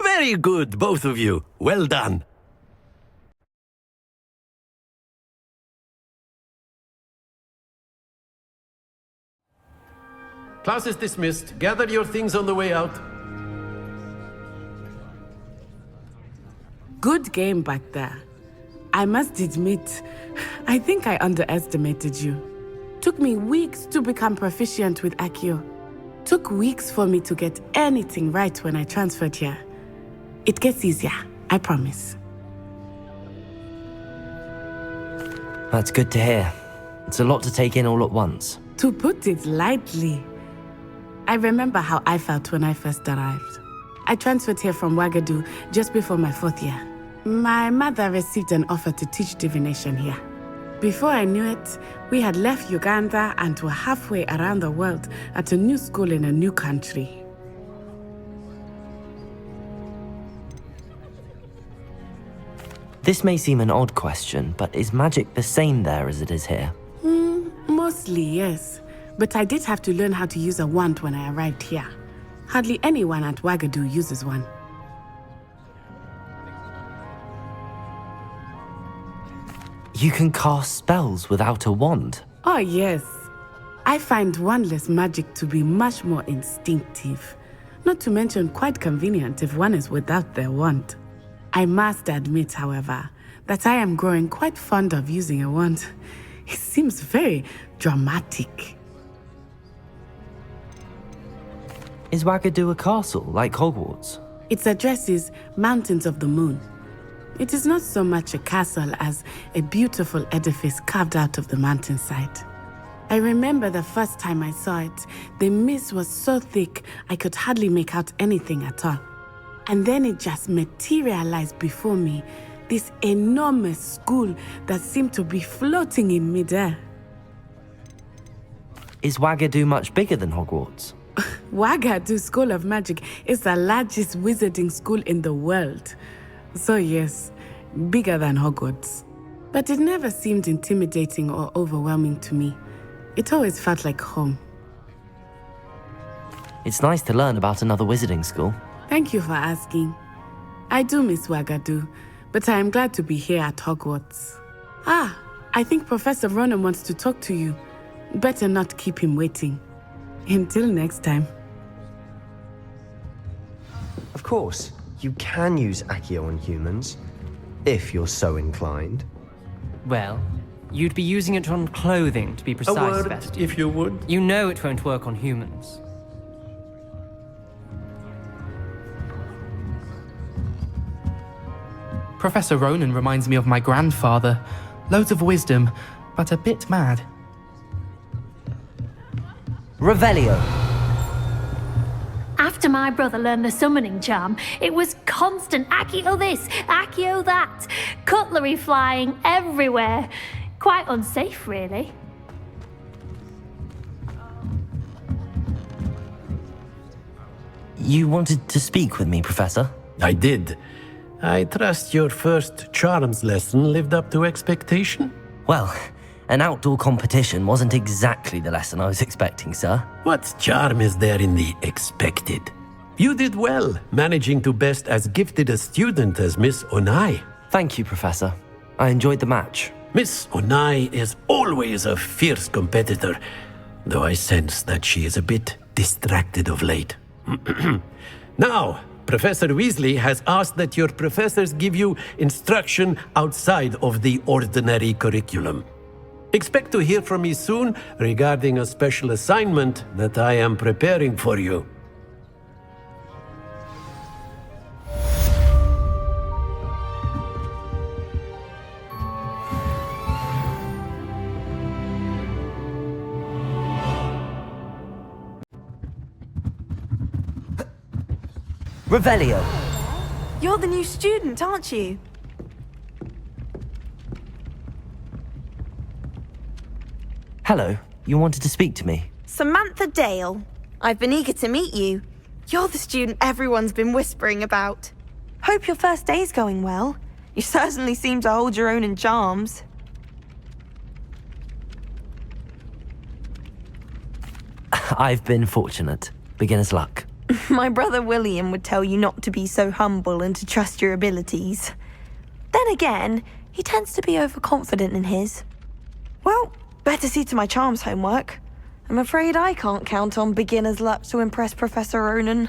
Very good, both of you. Well done. Class is dismissed. Gather your things on the way out. Good game back there. I must admit, I think I underestimated you. Took me weeks to become proficient with Accio. Took weeks for me to get anything right when I transferred here. It gets easier, I promise. That's good to hear. It's a lot to take in all at once. To put it lightly, I remember how I felt when I first arrived. I transferred here from Wagadu just before my 4th year. My mother received an offer to teach divination here. Before I knew it, we had left Uganda and were halfway around the world at a new school in a new country. This may seem an odd question, but is magic the same there as it is here? Mostly, yes. But I did have to learn how to use a wand when I arrived here. Hardly anyone at Wagadu uses one. You can cast spells without a wand? Oh, yes. I find wandless magic to be much more instinctive. Not to mention quite convenient if one is without their wand. I must admit, however, that I am growing quite fond of using a wand. It seems very dramatic. Is Wagadu a castle, like Hogwarts? Its address is Mountains of the Moon. It is not so much a castle as a beautiful edifice carved out of the mountainside. I remember the first time I saw it, the mist was so thick I could hardly make out anything at all. And then it just materialized before me, this enormous school that seemed to be floating in midair. Is Wagadu much bigger than Hogwarts? Wagadu School of Magic is the largest wizarding school in the world. So yes, bigger than Hogwarts. But it never seemed intimidating or overwhelming to me. It always felt like home. It's nice to learn about another wizarding school. Thank you for asking. I do miss Wagadu, but I am glad to be here at Hogwarts. I think Professor Ronan wants to talk to you. Better not keep him waiting. Until next time. Of course, you can use Accio on humans, if you're so inclined. Well, you'd be using it on clothing, to be precise. A word, Best. if you would. You know it won't work on humans. Professor Ronan reminds me of my grandfather. Loads of wisdom, but a bit mad. Revelio. After my brother learned the summoning charm, it was constant Accio this, Accio that. Cutlery flying everywhere. Quite unsafe, really. You wanted to speak with me, Professor? I did. I trust your first charms lesson lived up to expectation? Well, an outdoor competition wasn't exactly the lesson I was expecting, sir. What charm is there in the expected? You did well, managing to best as gifted a student as Miss Onai. Thank you, Professor. I enjoyed the match. Miss Onai is always a fierce competitor, though I sense that she is a bit distracted of late. Now, Professor Weasley has asked that your professors give you instruction outside of the ordinary curriculum. Expect to hear from me soon regarding a special assignment that I am preparing for you. Revelio. You're the new student, aren't you? Hello, you wanted to speak to me? Samantha Dale. I've been eager to meet you. You're the student everyone's been whispering about. Hope your first day's going well. You certainly seem to hold your own in charms. I've been fortunate. Beginner's luck. My brother William would tell you not to be so humble and to trust your abilities. Then again, he tends to be overconfident in his. Well, better see to my charms homework. I'm afraid I can't count on beginner's luck to impress Professor Ronan.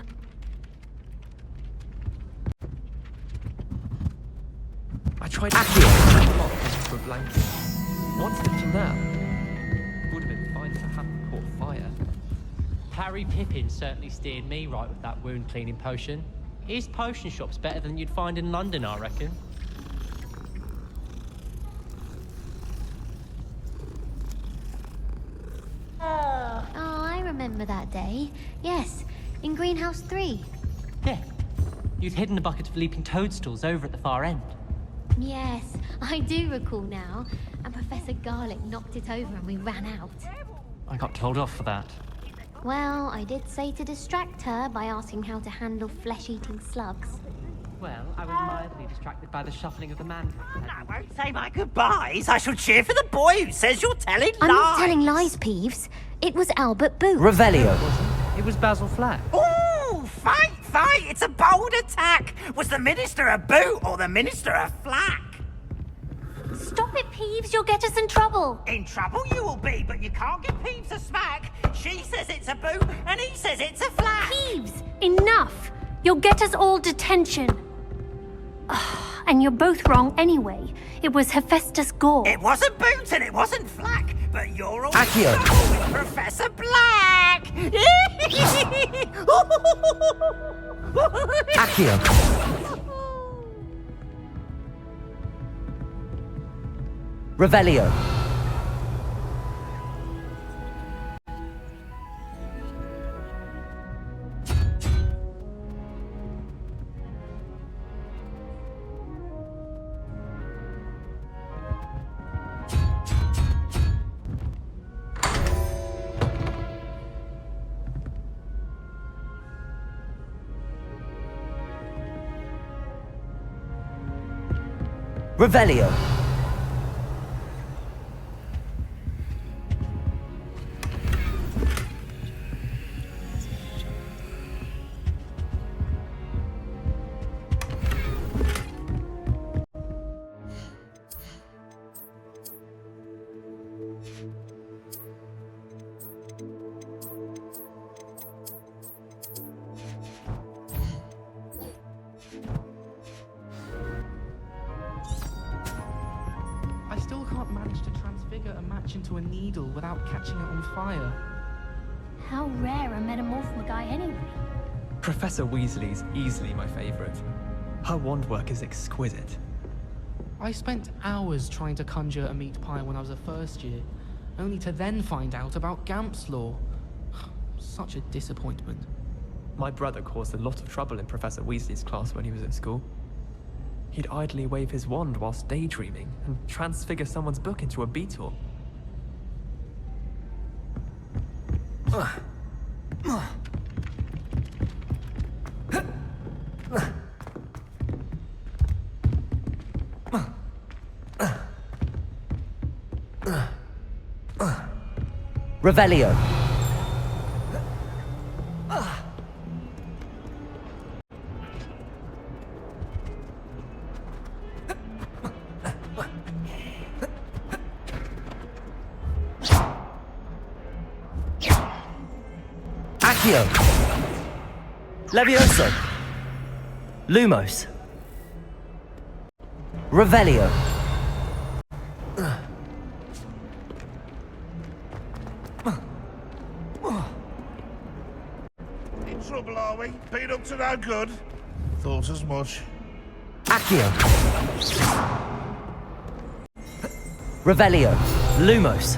I tried to for a blanket. What's the that? Would have been Harry Pippin certainly steered me right with that wound cleaning potion. His potion shop's better than you'd find in London, I reckon. Oh, I remember that day. Yes, in Greenhouse 3. Yeah. You'd hidden a bucket of leaping toadstools over at the far end. Yes, I do recall now. And Professor Garlick knocked it over and we ran out. I got told off for that. Well, I did say to distract her by asking how to handle flesh-eating slugs. Well, I was mildly distracted by the shuffling of the man. I won't say my goodbyes. I shall cheer for the boy who says you're telling lies. I'm not telling lies, Peeves. It was Albert Booth. Revelio. It was Basil Flack. Ooh, fight! It's a bold attack. Was the Minister a boot or the Minister a flack? Stop it, Peeves. You'll get us in trouble. In trouble you will be, but you can't give Peeves a smack. She says it's a boot and he says it's a flack. Peeves, enough. You'll get us all detention. And you're both wrong anyway. It was Hephaestus Gore. It wasn't boot and it wasn't flack, but you're all Accio. in trouble with Professor Black. Accio. Revelio. Revelio. I still can't manage to transfigure a match into a needle without catching it on fire. How rare a metamorphmaguy anyway. Professor Weasley's easily my favourite. Her wand work is exquisite. I spent hours trying to conjure a meat pie when I was a first year, only to then find out about Gamp's Law. Such a disappointment. My brother caused a lot of trouble in Professor Weasley's class when he was at school. He'd idly wave his wand whilst daydreaming and transfigure someone's book into a beetle. Revelio. Accio. Levioso. Lumos. Revelio. In trouble, are we? Been up to no good? Thought as much. Accio. Revelio. Lumos.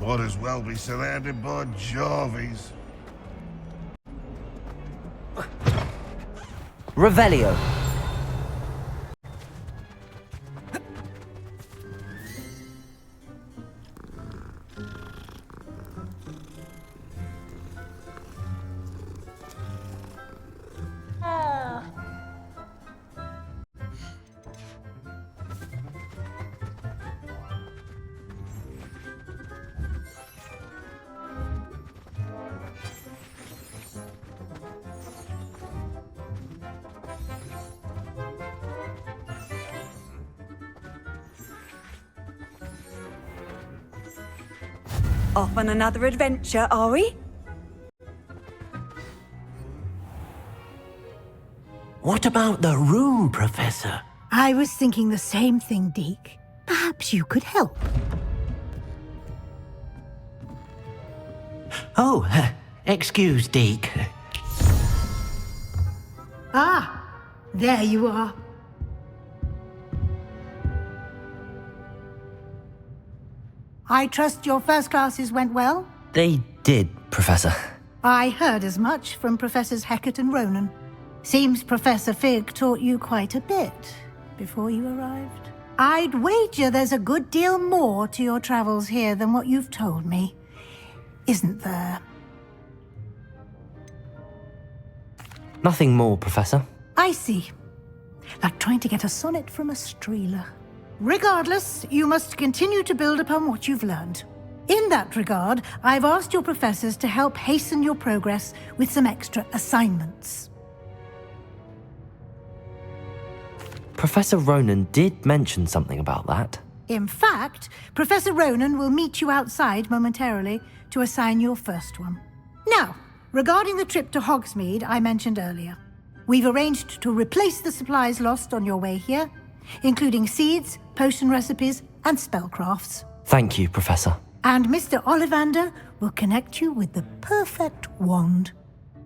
Might as well be surrounded by Jarvies. Revelio. Off on another adventure, are we? What about the room, Professor? I was thinking the same thing, Deke. Perhaps you could help. Oh, excuse, Deke. Ah, there you are. I trust your first classes went well? They did, Professor. I heard as much from Professors Hecat and Ronan. Seems Professor Fig taught you quite a bit before you arrived. I'd wager there's a good deal more to your travels here than what you've told me. Isn't there? Nothing more, Professor. I see. Like trying to get a sonnet from a streeler. Regardless, you must continue to build upon what you've learned. In that regard, I've asked your professors to help hasten your progress with some extra assignments. Professor Ronan did mention something about that. In fact, Professor Ronan will meet you outside momentarily to assign your first one. Now, regarding the trip to Hogsmeade I mentioned earlier, we've arranged to replace the supplies lost on your way here, including seeds, potion recipes, and spellcrafts. Thank you, Professor. And Mr. Ollivander will connect you with the perfect wand.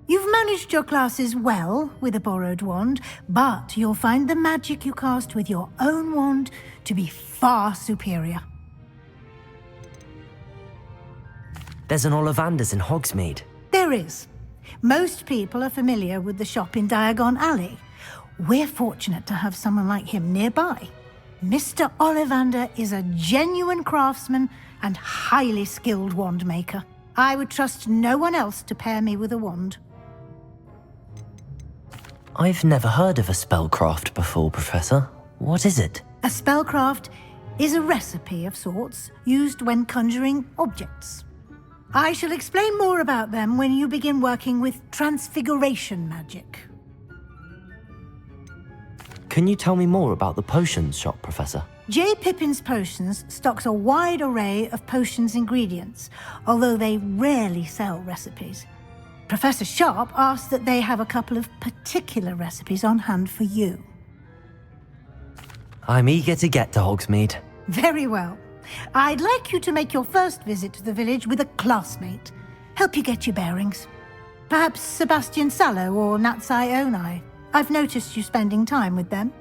You've managed your classes well with a borrowed wand, but you'll find the magic you cast with your own wand to be far superior. There's an Ollivander's in Hogsmeade. There is. Most people are familiar with the shop in Diagon Alley. We're fortunate to have someone like him nearby. Mr. Ollivander is a genuine craftsman and highly skilled wand maker. I would trust no one else to pair me with a wand. I've never heard of a spellcraft before, Professor. What is it? A spellcraft is a recipe of sorts used when conjuring objects. I shall explain more about them when you begin working with transfiguration magic. Can you tell me more about the potions shop, Professor? J. Pippin's Potions stocks a wide array of potions ingredients, although they rarely sell recipes. Professor Sharp asked that they have a couple of particular recipes on hand for you. I'm eager to get to Hogsmeade. Very well. I'd like you to make your first visit to the village with a classmate. Help you get your bearings. Perhaps Sebastian Sallow or Natsai Onai. I've noticed you spending time with them.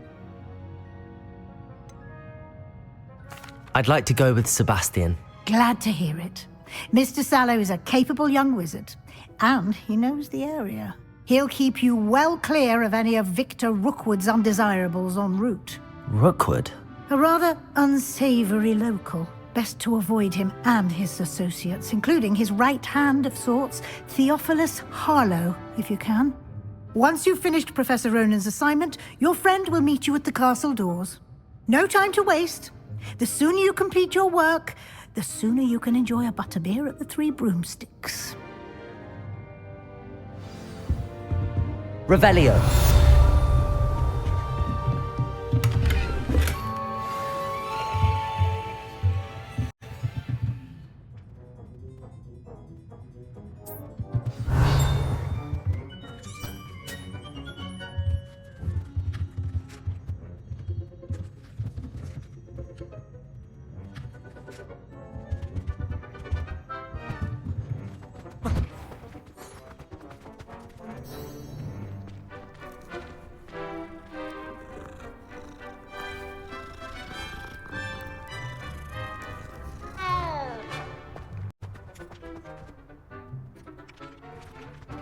I'd like to go with Sebastian. Glad to hear it. Mr. Sallow is a capable young wizard, and he knows the area. He'll keep you well clear of any of Victor Rookwood's undesirables en route. Rookwood? A rather unsavory local. Best to avoid him and his associates, including his right hand of sorts, Theophilus Harlow, if you can. Once you've finished Professor Ronan's assignment, your friend will meet you at the castle doors. No time to waste. The sooner you complete your work, the sooner you can enjoy a butterbeer at the Three Broomsticks. Revelio.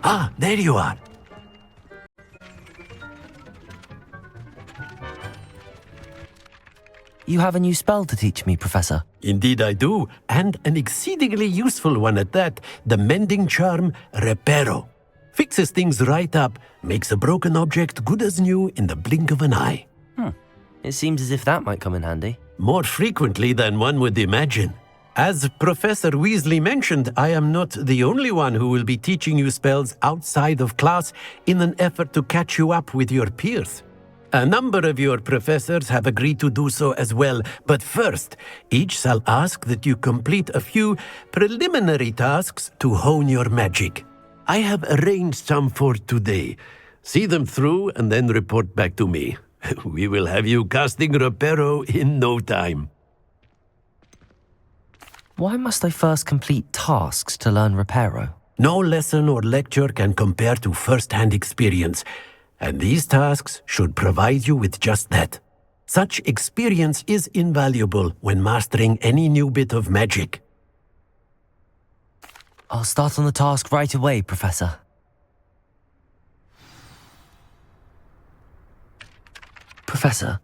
Ah, there you are. You have a new spell to teach me, Professor. Indeed I do, and an exceedingly useful one at that, the mending charm Reparo. Fixes things right up, makes a broken object good as new in the blink of an eye. It seems as if that might come in handy. More frequently than one would imagine. As Professor Weasley mentioned, I am not the only one who will be teaching you spells outside of class in an effort to catch you up with your peers. A number of your professors have agreed to do so as well, but first, each shall ask that you complete a few preliminary tasks to hone your magic. I have arranged some for today. See them through and then report back to me. We will have you casting Reparo in no time. Why must I first complete tasks to learn Reparo? No lesson or lecture can compare to first-hand experience, and these tasks should provide you with just that. Such experience is invaluable when mastering any new bit of magic. I'll start on the task right away, Professor. Professor,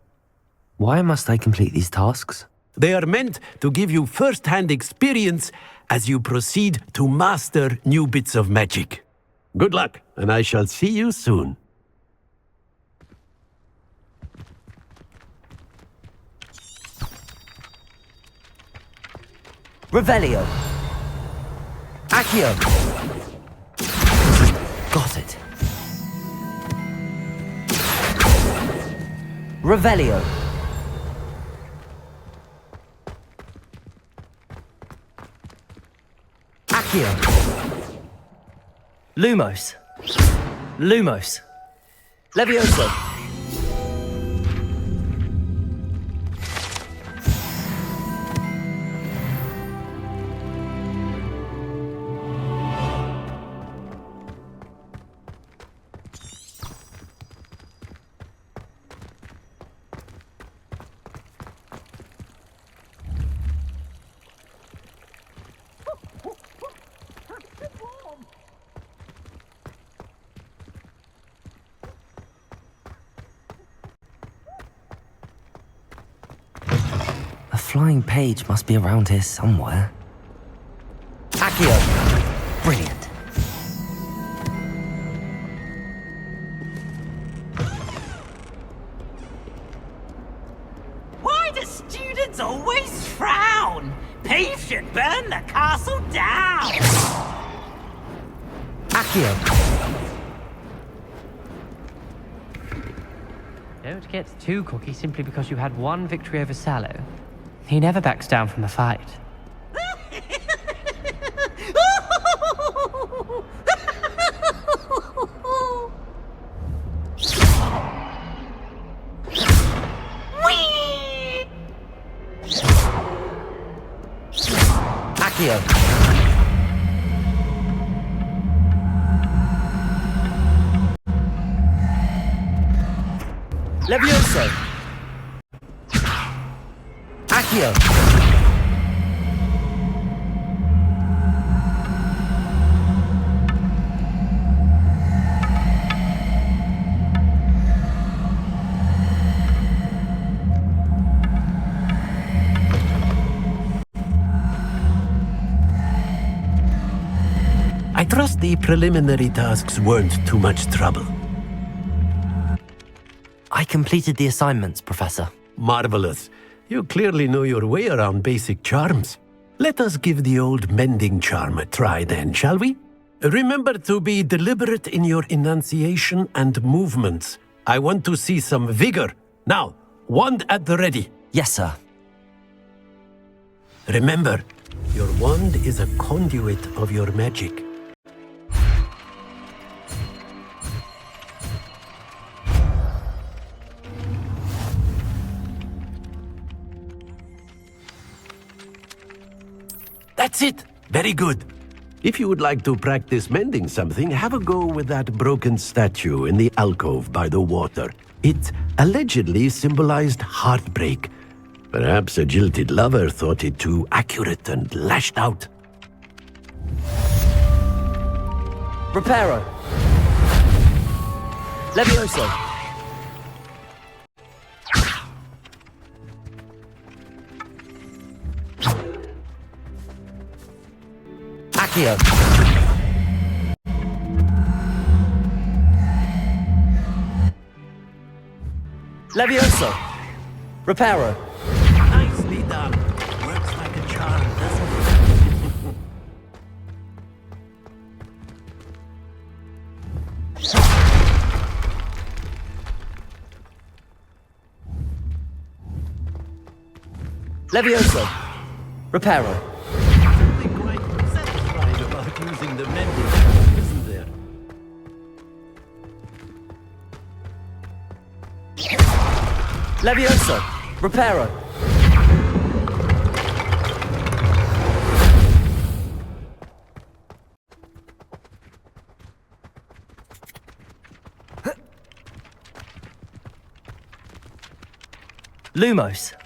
why must I complete these tasks? They are meant to give you first-hand experience as you proceed to master new bits of magic. Good luck, and I shall see you soon. Revelio. Accio. Got it. Revelio. Accio. Lumos. Lumos. Levioso. A flying page must be around here somewhere. Accio! Brilliant. Why do students always frown? Peeve should burn the castle down! Accio! Don't get too cocky simply because you had one victory over Sallow. He never backs down from a fight. Accio! Levioso! Accio! I trust the preliminary tasks weren't too much trouble. I completed the assignments, Professor. Marvelous. You clearly know your way around basic charms. Let us give the old mending charm a try then, shall we? Remember to be deliberate in your enunciation and movements. I want to see some vigor. Now, wand at the ready. Yes, sir. Remember, your wand is a conduit of your magic. That's it! Very good. If you would like to practice mending something, have a go with that broken statue in the alcove by the water. It allegedly symbolized heartbreak. Perhaps a jilted lover thought it too accurate and lashed out. Reparo! Levioso! Accio! Levioso! Reparo! Nicely done. Works like a charm, doesn't it? Levioso! Reparo! Satisfied about using the mending charm, isn't there? Levioso! Reparo! Lumos!